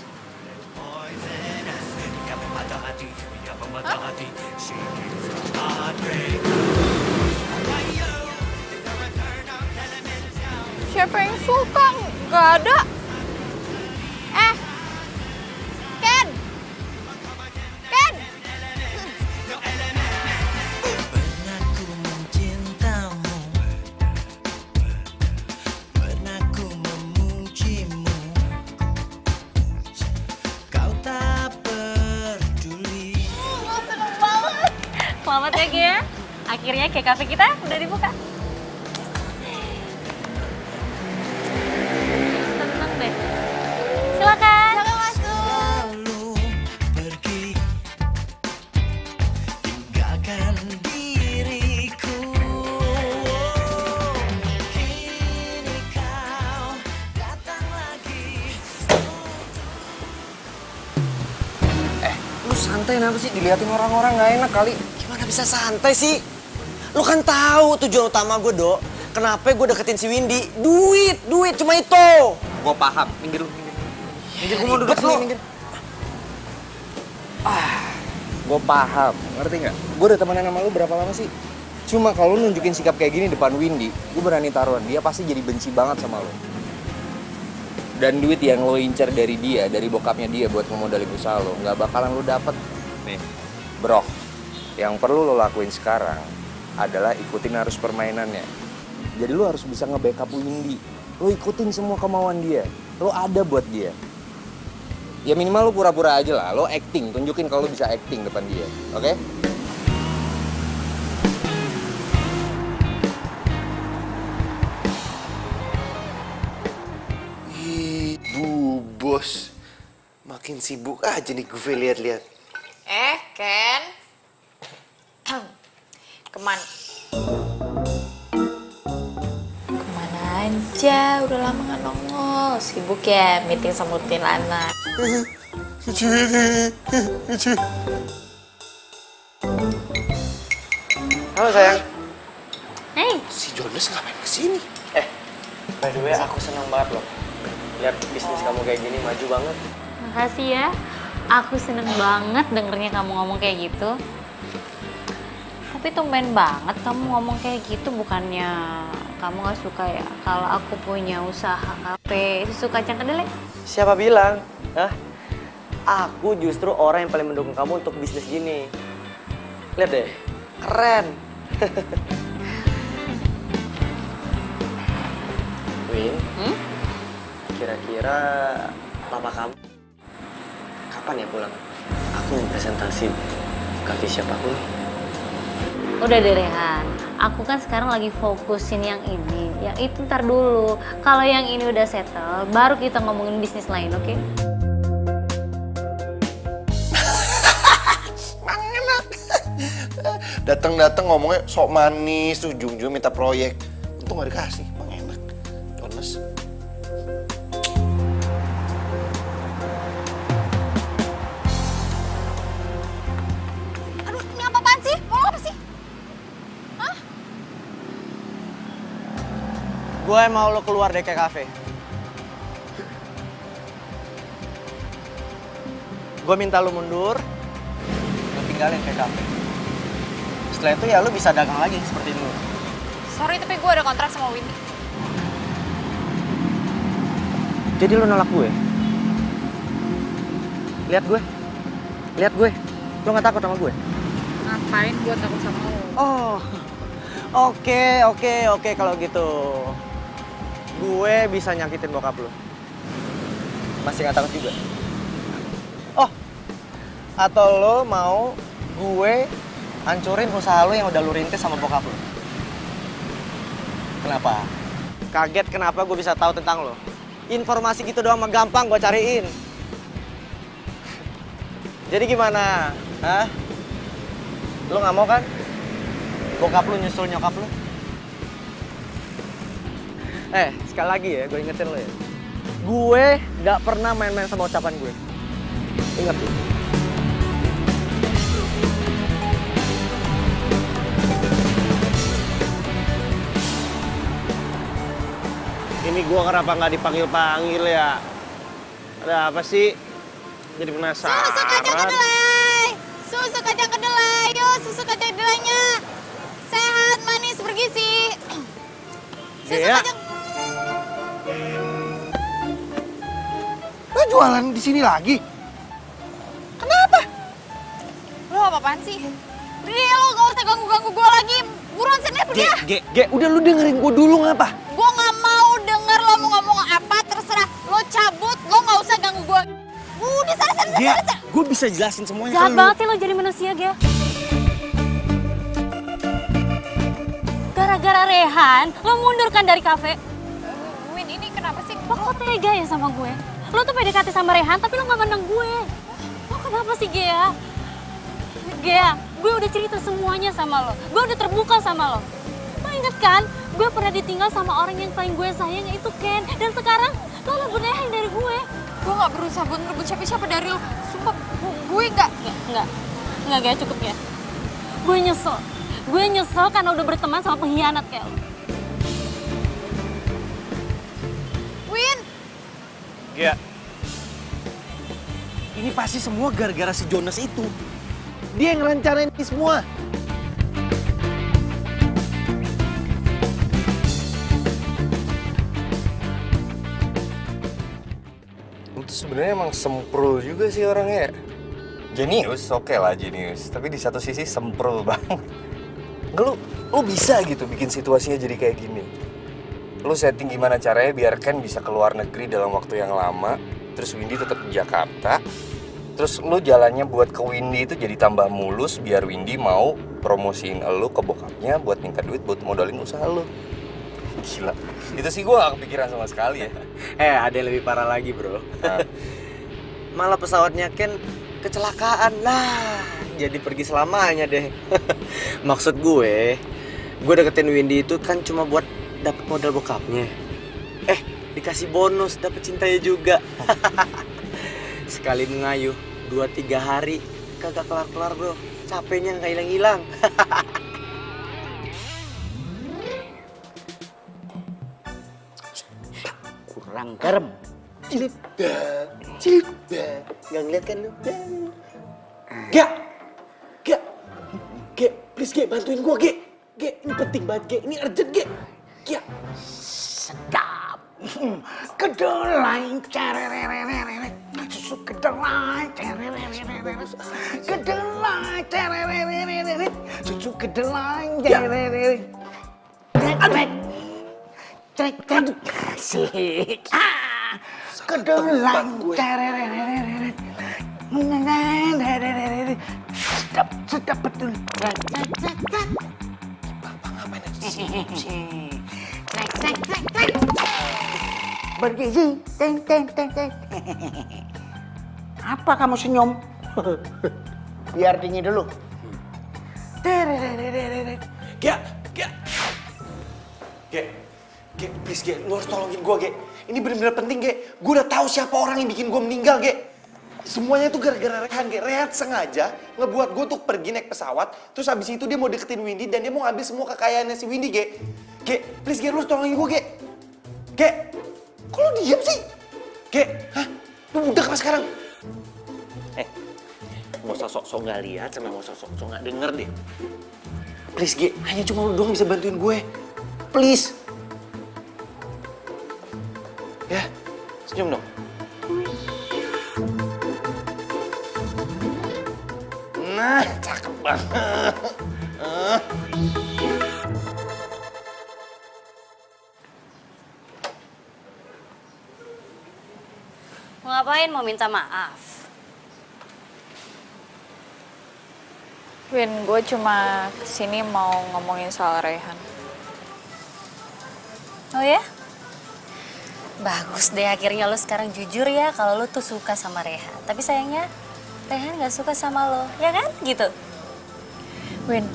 Siapa yang suka? Gak ada. Ken! Ken! Pernah ku mencintamu, pernah ku memujimu, kau tak peduli. Seneng banget. Selamat ya, Gia. Akhirnya kayak kafe kita udah dibuka. Seneng deh. Silakan. Silakan masuk. Lalu pergi, tinggalkan santai kenapa sih? Diliatin orang-orang nggak enak kali. Gimana bisa santai sih? Lu kan tahu tujuan utama gue, Dok. Kenapa gue deketin si Windy? Duit cuma itu. Gue paham. Minggir lu, minggir. Minggir, gue mau duduk sini, minggir. Gue paham, ngerti nggak? Gue udah temenan sama lu berapa lama sih? Cuma kalau lu nunjukin sikap kayak gini depan Windy, gue berani taruhan dia pasti jadi benci banget sama lu. Dan duit yang lo incer dari dia, dari bokapnya dia buat ngemodalin usaha lo, nggak bakalan lo dapet. Nih, bro, yang perlu lo lakuin sekarang adalah ikutin arus permainannya. Jadi lo harus bisa nge-backup Windy. Lo ikutin semua kemauan dia. Lo ada buat dia. Ya minimal lo pura-pura aja lah, lo acting, tunjukin kalau lo bisa acting depan dia, oke? Bu bos, makin sibuk aja nih gue lihat-lihat. Ken. Kemana? Kemana aja? Udah lama gak nongol. Sibuk ya meeting sama rutin anak. Halo sayang. Hey, Si Jonas ngapain kesini? By the way, aku seneng banget loh. Lihat bisnis kamu kayak gini maju banget. makasih ya. Aku seneng banget dengernya kamu ngomong kayak gitu. Tapi tumben banget kamu ngomong kayak gitu, bukannya kamu gak suka ya kalau aku punya usaha kafe susu kacang kedelai? Siapa bilang? Hah? Aku justru orang yang paling mendukung kamu untuk bisnis gini. Lihat deh, keren. Win, kira-kira papa kamu kapan ya pulang? Aku mau presentasi kafe siapapun. Udah deh Rehan, aku kan sekarang lagi fokusin yang ini. Yang itu ntar dulu. Kalau yang ini udah settle, baru kita ngomongin bisnis lain, oke? Datang-datang ngomongnya sok manis, ujung-ujung minta proyek. Untung gak dikasih, emang enak. Jonas. Aduh, ini apaan sih? Mau apa sih? Hah? Gue mau lo keluar dari kafe. Gue minta lo mundur, lo tinggalin kafe. Setelah itu ya lo bisa dagang lagi seperti dulu. Sorry, tapi gue ada kontrak sama Windy. Jadi lo nolak gue? Lihat gue. Lo nggak takut sama gue? Ngapain gue takut sama lo? Oh, oke kalau gitu. Gue bisa nyakitin bokap lo. Masih nggak takut juga? Oh, atau lo mau gue hancurin usaha lo yang udah lo rintis sama bokap lo? Kenapa? Kaget kenapa gue bisa tahu tentang lo? Informasi gitu doang mah gampang gue cariin. Jadi gimana? Hah? Lo nggak mau kan? Bokap lo nyusul nyokap lo? Sekali lagi ya, gue ingetin lo ya. Gue nggak pernah main-main sama ucapan gue. Ingat tuh. Ini gua kenapa nggak dipanggil-panggil ya? Ada apa sih? Jadi penasaran. Susu kacang kedelai! Susu kacang kedelai! Yuk, susu kacang kedelainya! Sehat, manis, bergizi! Susu Gea. kacang... Lo jualan di sini lagi? Kenapa? Lo apa-apaan sih? Dia lo gak usah ganggu-ganggu gue lagi. Buruan sini pergi ya. Ge, udah lu dengerin gue dulu ngapa? Gue gak mau denger lo mau ngomong apa, terserah. Lo cabut, lo gak usah ganggu gue. Udah sana. Gue bisa jelasin semuanya Jahat banget sih lo jadi manusia, Gea. Gara-gara Rehan, lo mundur kan dari kafe? Win, ini kenapa sih? Lo kok tega ya sama gue? Lo tuh PDKT sama Rehan, tapi lo gak mandang gue. Lo kenapa sih, Gea? Gea, gue udah cerita semuanya sama lo. Gue udah terbuka sama lo. Lo inget kan? Gue pernah ditinggal sama orang yang paling gue sayang, itu Ken. Dan sekarang lo rebut Rehan dari gue. Gue gak berusaha buat ngerebut siapa-siapa dari lo. Sumpah, gue gak... Enggak Gea, cukup ya. Gue nyesel karena udah berteman sama pengkhianat kayak lo. Win, Gia. Ini pasti semua gara-gara si Jonas itu. Dia yang ngerencanain ini semua. Lu tuh sebenarnya emang semprul juga sih orangnya. Jenius, oke lah jenius. Tapi di satu sisi semprul banget. Enggak, lu bisa gitu bikin situasinya jadi kayak gini. Lu setting gimana caranya biar Ken bisa keluar negeri dalam waktu yang lama. Terus Windy tetap di Jakarta. Terus lu jalannya buat ke Windy itu jadi tambah mulus biar Windy mau promosiin lu ke bokapnya buat minta duit buat modalin usaha lu. Gila, itu sih gue gak kepikiran sama sekali ya. Ada yang lebih parah lagi bro. Malah pesawatnya Ken kecelakaan lah. Jadi pergi selamanya deh. Maksud gue deketin Windy itu kan cuma buat dapet modal bokapnya. Dikasih bonus, dapet cintanya juga. Sekali mengayuh 2-3 hari kagak kelar-kelar bro. Capeknya nggak hilang-hilang. Kurang garam. Cilda. Nggak ngeliat kan lu? Gek, please Gek, bantuin gua Gek. Gek, ini penting banget Gek, ini urgent Gek. Gek. Sedap. Kedelai cerererereret. Susu kedelai cerererereret. Kedelai cerererereret. Susu kedelai cerererereret. Trek. Asik. Kedelai cerererereret. Sedap betul. Bapak ngapain aja sih? Trek. Bergizi. Teng. Apa kamu senyum? Biar dingin dulu. Gek, please Gek, lu harus tolongin gua Gek. Ini bener-bener penting Gek. Gua udah tahu siapa orang yang bikin gua meninggal Gek. Semuanya tuh gara-gara Rehan Gek. Rehan sengaja ngebuat gua tuh pergi naik pesawat. Terus habis itu dia mau deketin Windy dan dia mau ngambil semua kekayaannya si Windy Gek. Gek, please Gek, lu harus tolongin gua Gek. Gek, kok lu diem sih? Gek, hah? Lu budak apa sekarang? Nggak usah sok-sok nggak lihat sama nggak usah sok-sok nggak denger deh. Please Gek, hanya cuma lu doang bisa bantuin gue. Please. Ya, senyum dong. Nah, cakep banget. Mau ngapain? Mau minta maaf? Win, gue cuma kesini mau ngomongin soal Rehan. Oh ya? Bagus deh, akhirnya lo sekarang jujur ya kalau lo tuh suka sama Rehan. Tapi sayangnya Rehan gak suka sama lo, ya kan? Gitu. Win,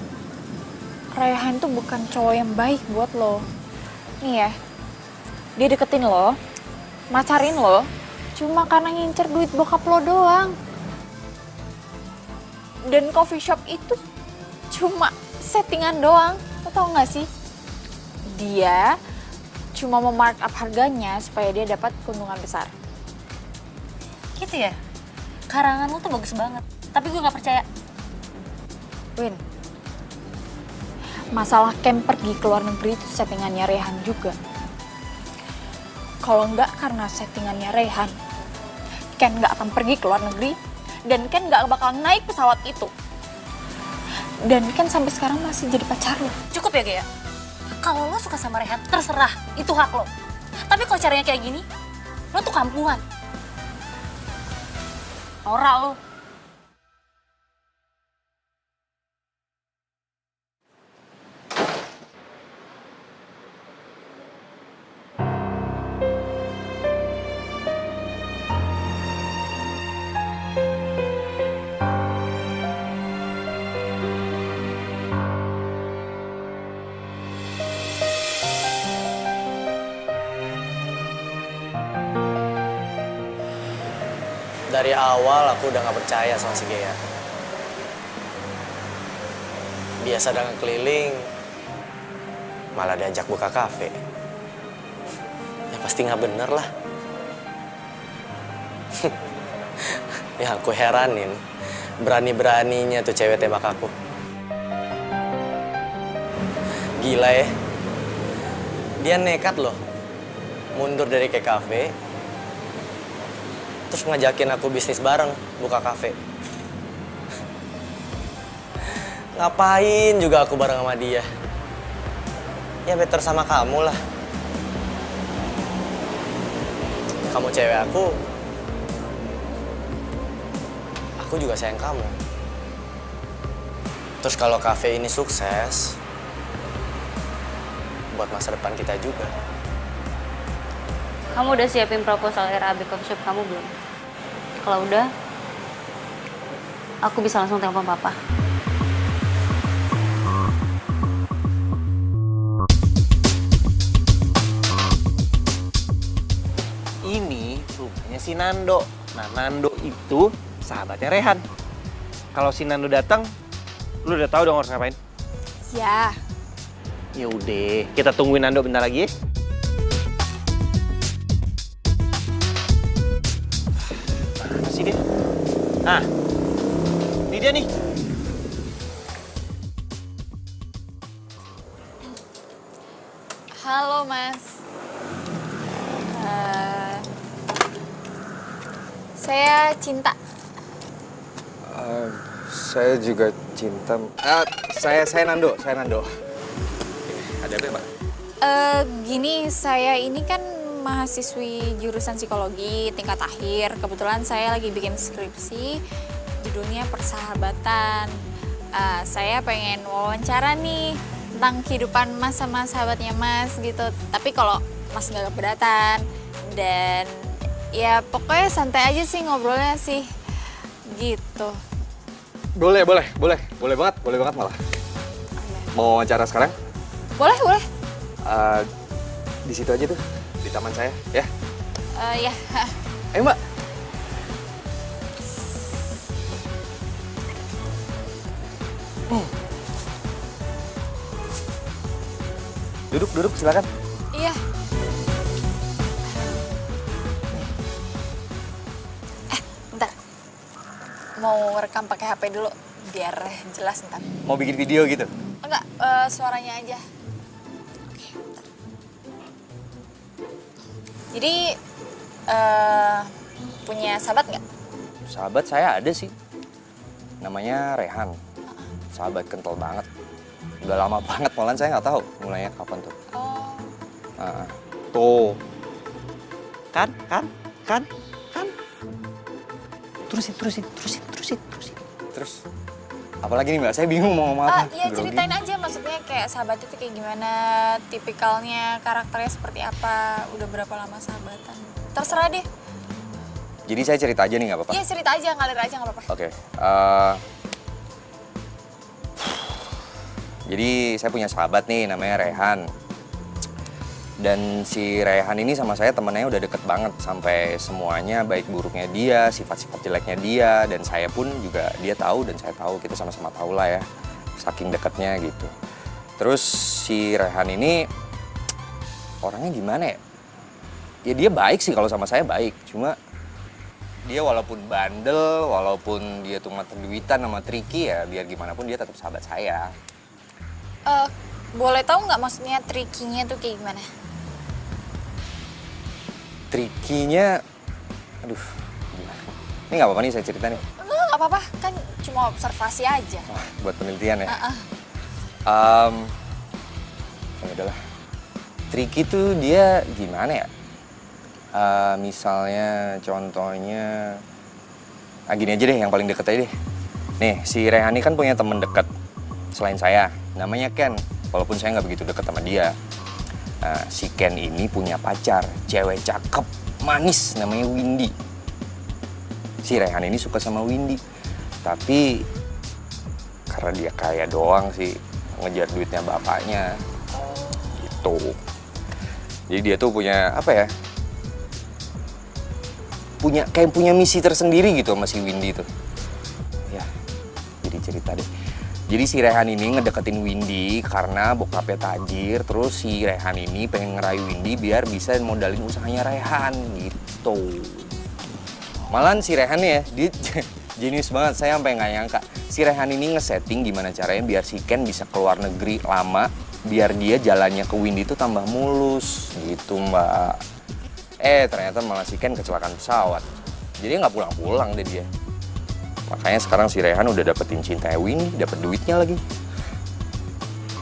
Rehan tuh bukan cowok yang baik buat lo. Nih ya, dia deketin lo, macarin lo, cuma karena ngincer duit bokap lo doang. Dan coffee shop itu cuma settingan doang, lo tau gak sih? Dia cuma memarkup harganya supaya dia dapat keuntungan besar. Gitu ya? Karangan lo tuh bagus banget, tapi gue gak percaya. Win, masalah Ken pergi ke luar negeri itu settingannya Rehan juga. Kalau nggak karena settingannya Rehan, Ken nggak akan pergi ke luar negeri, dan Ken nggak bakal naik pesawat itu. Dan Ken sampai sekarang masih jadi pacar lo. Cukup ya, Gea? Kalau lo suka sama Rehan, terserah, itu hak lo. Tapi kalau caranya kayak gini, lo tuh kampungan. Norak lo. Dari awal aku udah gak percaya sama si Gea. biasa dagang keliling, malah diajak buka kafe. Ya pasti nggak bener lah. Yang aku heranin, berani-beraninya tuh cewek tembak aku. Gila ya. Dia nekat loh, mundur dari ke kafe, terus ngajakin aku bisnis bareng, buka kafe. Ngapain juga aku bareng sama dia? Ya better sama kamu lah. Kamu cewek aku juga sayang kamu. Terus kalau kafe ini sukses, buat masa depan kita juga. Kamu udah siapin proposal RAB coffee shop kamu belum? Kalau udah, aku bisa langsung telepon papa. Ini rumahnya si Nando. Nah, Nando itu sahabatnya Rehan. Kalau si Nando datang, lu udah tahu dong harus ngapain? Ya. Ya udah, kita tungguin Nando bentar lagi ya. Mana sih dia? Ah, ini dia nih. Halo, Mas. Saya Cinta. Saya juga cinta. Saya Nando. Ada apa, Mbak? Gini, saya ini kan mahasiswi jurusan psikologi tingkat akhir. Kebetulan saya lagi bikin skripsi, judulnya Persahabatan. Saya pengen wawancara nih tentang kehidupan Mas sama sahabatnya Mas gitu. Tapi kalau Mas nggak keberatan, dan ya pokoknya santai aja sih ngobrolnya sih, gitu. Boleh banget malah. Mau wawancara sekarang? Boleh. Di situ aja tuh, di taman saya, ya. Ya. Ayo, Mbak. Duduk, silakan. Iya. Bentar. Mau rekam pakai HP dulu biar jelas ntar. Mau bikin video gitu? Enggak, suaranya aja. Oke, bentar. Jadi, punya sahabat nggak? Sahabat saya ada sih. Namanya Rehan. Sahabat kental banget. Udah lama banget, malahan saya nggak tahu mulainya kapan tuh. Oh. Tuh. Kan? Terusin. Terus, apalagi nih Mbak, saya bingung mau ngomong apa. Iya, Grogi. ceritain aja, maksudnya kayak sahabat itu kayak gimana, tipikalnya, karakternya seperti apa, udah berapa lama sahabatan. Terserah deh. Jadi saya cerita aja nih, nggak apa-apa? Iya, cerita aja, ngalir aja, nggak apa-apa. Oke. Jadi saya punya sahabat nih, namanya Rehan. Dan si Rehan ini sama saya temennya udah deket banget. Sampai semuanya, baik buruknya dia, sifat-sifat jeleknya dia. Dan saya pun juga, dia tahu dan saya tahu. Kita sama-sama tahu lah ya, saking deketnya gitu. Terus si Rehan ini orangnya gimana ya? Ya dia baik sih, kalau sama saya baik. Cuma dia walaupun bandel, walaupun dia tuh mata duitan sama tricky, ya biar gimana pun dia tetap sahabat saya. Boleh tahu nggak maksudnya trikinya tuh kayak gimana? Trikinya, aduh, gimana? Ini nggak apa-apa nih saya cerita nih. Nggak apa-apa, kan cuma observasi aja. Wah, buat penelitian ya. Ya udahlah. Tricky tuh dia gimana ya? Misalnya, contohnya, gini aja deh, yang paling deket aja deh. Nih, si Rehan ini kan punya temen deket selain saya, namanya Ken. Walaupun saya nggak begitu deket sama dia. Si Ken ini punya pacar, cewek cakep, manis, namanya Windy. Si Rehan ini suka sama Windy, tapi karena dia kaya doang sih, ngejar duitnya bapaknya, gitu. Jadi dia tuh punya apa ya? Punya misi tersendiri gitu sama si Windy tuh. Ya, jadi cerita deh. Jadi si Rehan ini ngedeketin Windy karena bokapnya tajir. Terus si Rehan ini pengen ngerayu Windy biar bisa modalin usahanya Rehan gitu. Malahan si Rehan ya, dia jenius banget. Saya sampai nggak nyangka. Si Rehan ini ngesetting gimana caranya biar si Ken bisa keluar negeri lama. Biar dia jalannya ke Windy itu tambah mulus gitu mbak. Ternyata malah si Ken kecelakaan pesawat. Jadi nggak pulang-pulang deh dia. Makanya sekarang si Rehan udah dapetin cintanya Windy, dapet duitnya lagi.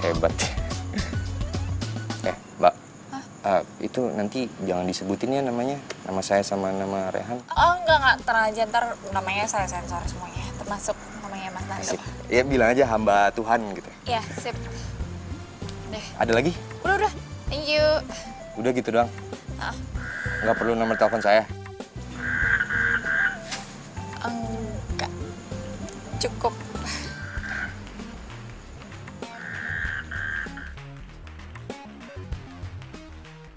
Hebat. Mbak. Itu nanti jangan disebutin ya namanya. Nama saya sama nama Rehan. Oh enggak, tenang aja, ntar namanya saya sensor semuanya. Termasuk namanya Mas Nando. Ya bilang aja hamba Tuhan gitu. Iya, sip. Deh. Ada lagi? Udah. Thank you. Udah gitu doang? Nggak perlu nomor telepon saya? Enggak. Cukup.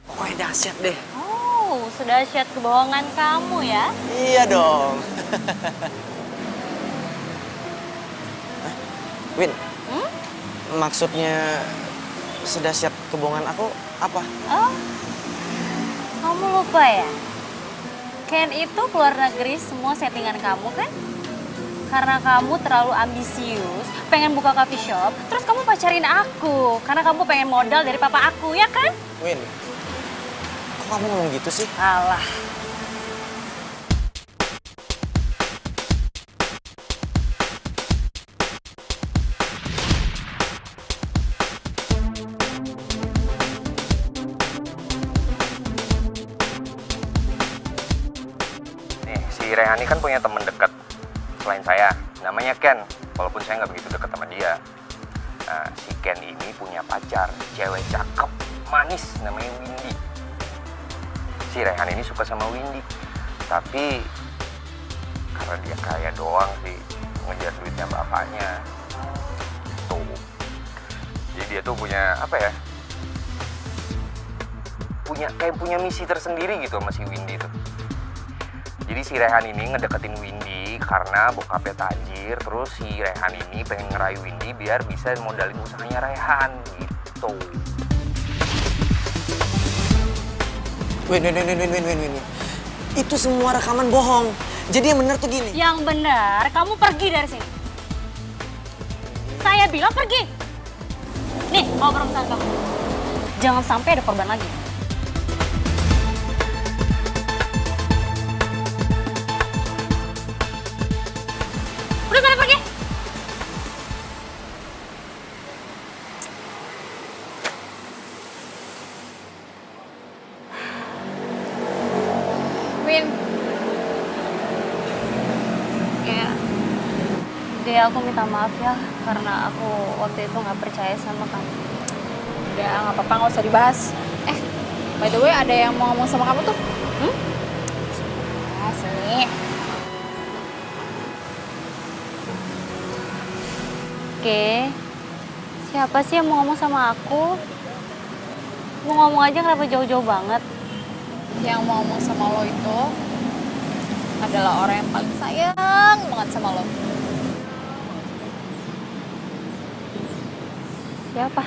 Pokoknya dahsyat deh. Oh, sedahsyat kebohongan kamu ya? Iya dong. Win, maksudnya sedahsyat kebohongan aku apa? Oh, kamu lupa ya? Ken itu keluar negeri semua settingan kamu kan? Karena kamu terlalu ambisius, pengen buka coffee shop, terus kamu pacarin aku. Karena kamu pengen modal dari papa aku, ya kan? Win, kok kamu ngomong gitu sih? Alah. Si Rehan ini kan punya temen dekat selain saya, namanya Ken. Walaupun saya nggak begitu dekat sama dia. Nah, si Ken ini punya pacar, cewek cakep, manis, namanya Windy. Si Rehan ini suka sama Windy, tapi karena dia kaya doang sih, ngejar duitnya bapaknya. Tuh. Jadi dia tuh punya apa ya? Punya misi tersendiri gitu sama si Windy tuh. Jadi si Rehan ini ngedeketin Windy karena bokapnya tajir. Terus si Rehan ini pengen ngerayu Windy biar bisa modalin usahanya Rehan gitu. Win. Itu semua rekaman bohong. Jadi yang benar tuh gini. Yang benar, kamu pergi dari sini. Saya bilang pergi. Nih, mau perusahaan kamu. Jangan sampai ada korban lagi. Udah sana pergi. Win. Ya, dia aku minta maaf ya karena aku waktu itu nggak percaya sama kamu. Udah, nggak apa-apa, nggak usah dibahas. By the way, ada yang mau ngomong sama kamu tuh? Sini. Oke, siapa sih yang mau ngomong sama aku? Mau ngomong aja kenapa jauh-jauh banget? Yang mau ngomong sama lo itu adalah orang yang paling sayang banget sama lo. Siapa?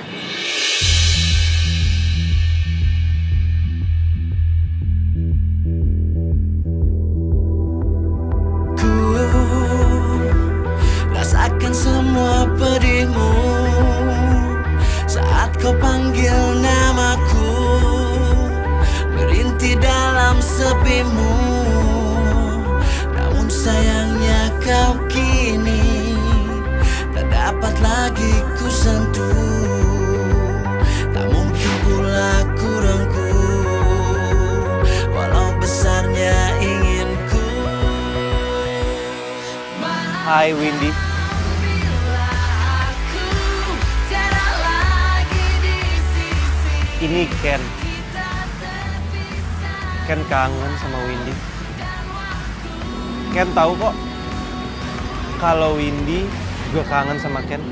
Rasakan semua pedihmu saat kau panggil namaku, merintih dalam sepimu. Namun sayangnya kau kini tak dapat lagi ku sentuh. Tak mungkin pula ku rengkuh walau besarnya inginku. Hai Windy. Ini Ken. Ken kangen sama Windy. Ken tahu kok kalau Windy juga kangen sama Ken.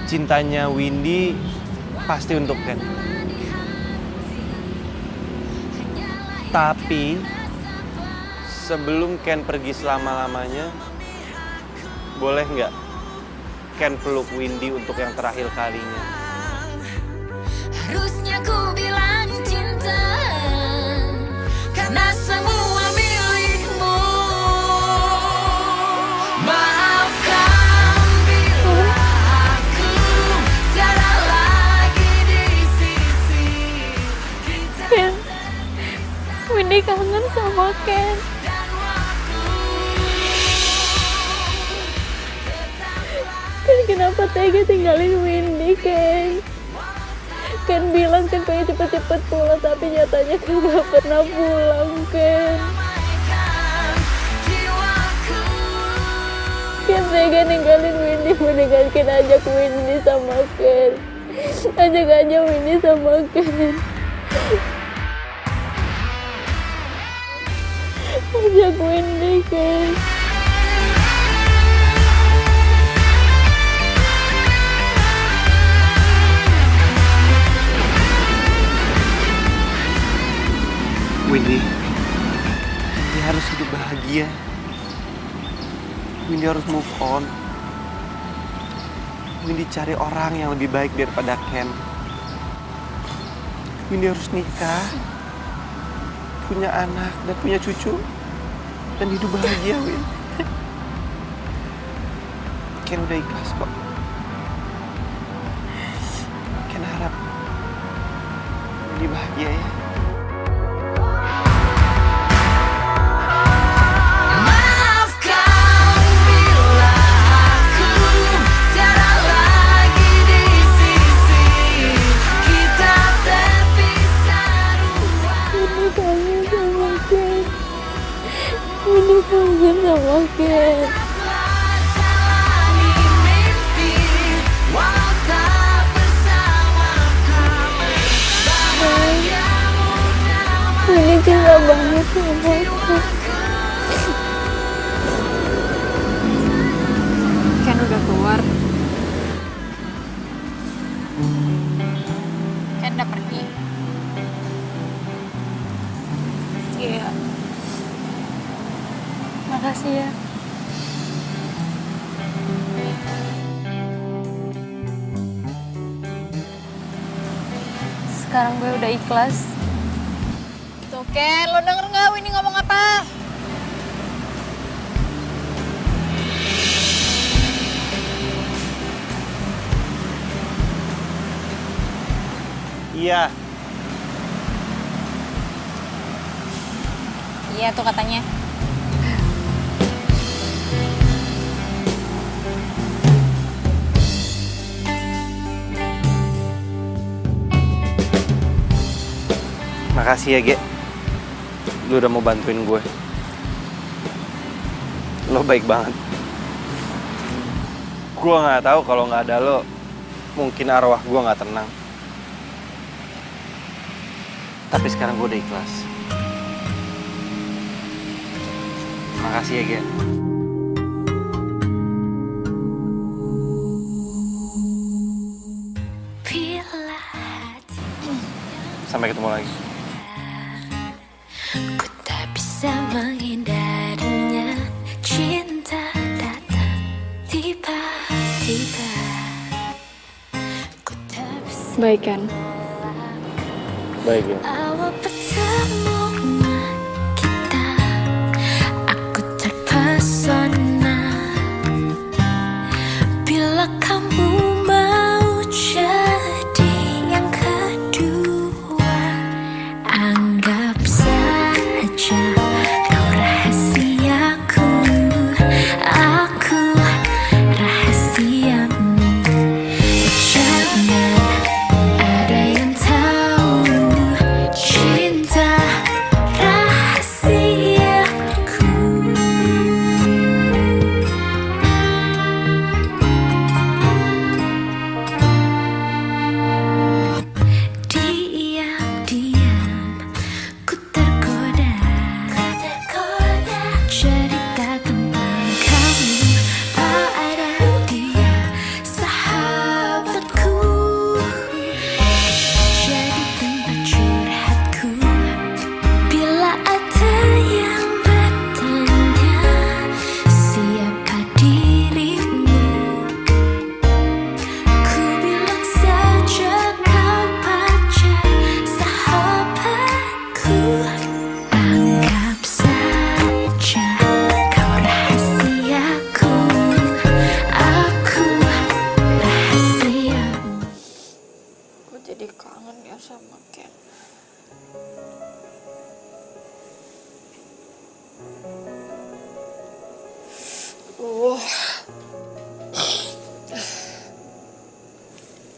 Cintanya Windy pasti untuk Ken. Tapi sebelum Ken pergi selama-lamanya, boleh nggak Ken peluk Windy untuk yang terakhir kalinya? Harusnya ku bilang cinta, karena semua milikmu. Maafkan bila aku tiada lagi di sisi kita. Ken, Windy kangen sama Ken. Ken kenapa tega tinggalin Windy, Ken? Ken bilang Ken pengen cepet-cepet pulang, tapi nyatanya Ken gak pernah pulang, Ken. Ken tega ninggalin Windy, mendingan Ken ajak Windy sama Ken. Ajak aja Windy sama Ken. Ajak Windy, Ken. Windy, dia harus hidup bahagia. Windy harus move on. Windy cari orang yang lebih baik daripada Ken. Windy harus nikah, punya anak dan punya cucu, dan hidup bahagia, Win. Ken udah ikhlas kok. Ken harap Windy bahagia ya. Windy kangen sama Ken. Windy cinta banget sama Ken. Ken udah keluar. Ken udah pergi. Iya. Makasih ya. Sekarang gue udah ikhlas. Tuh Ken, lo denger nggak Windy ngomong apa? Iya. Iya tuh katanya. Makasih ya, Ge. Lu udah mau bantuin gue. Lo baik banget. Gue nggak tahu kalau nggak ada lo, mungkin arwah gue nggak tenang. Tapi sekarang gue udah ikhlas. Makasih ya, Ge. Sampai ketemu lagi. Ku tak bisa menghindarinya, cinta datang tiba-tiba. Ku tak bisa Baik kan? Baik ya. awal pertemuan kita. Aku terpesona bila kamu mau jadi yang kedua. Anggap saja kau rahasiaku, aku rahasiamu. Jangan ada yang tahu cinta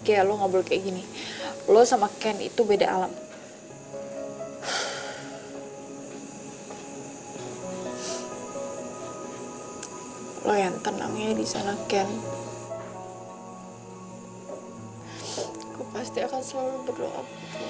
Kayak lo nggak boleh kayak gini. Lo sama Ken itu beda alam. Lo yang tenang ya di sana, Ken. Aku pasti akan selalu berdoa buat lo.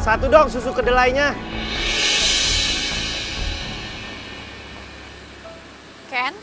Satu dong susu kedelainya. Ken?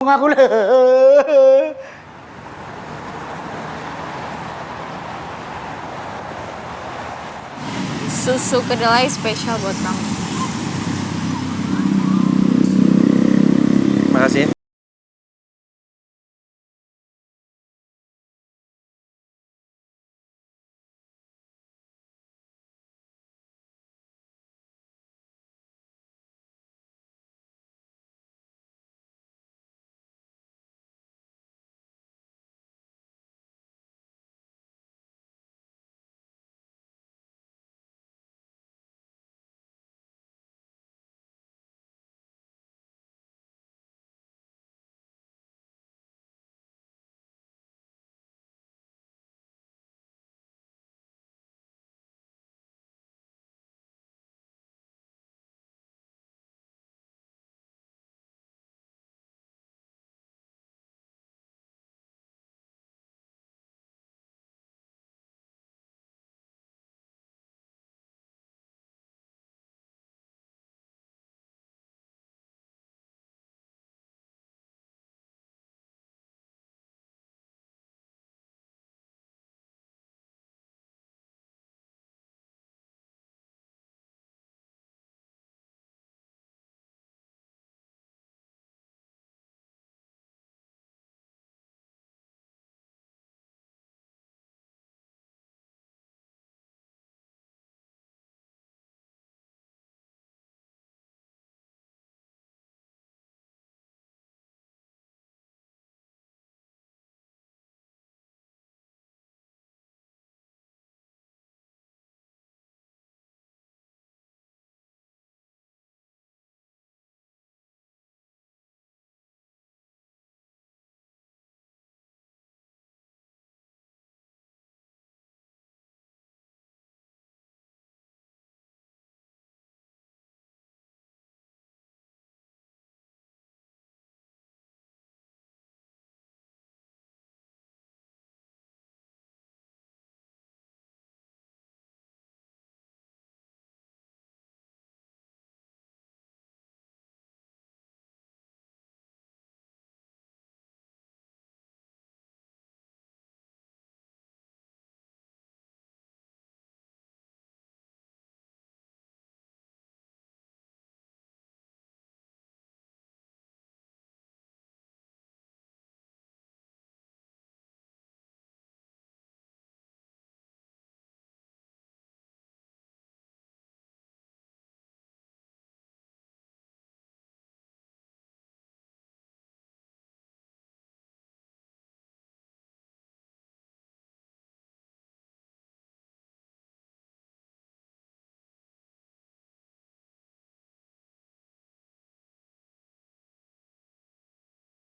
Aku susu kedelai spesial buat kamu.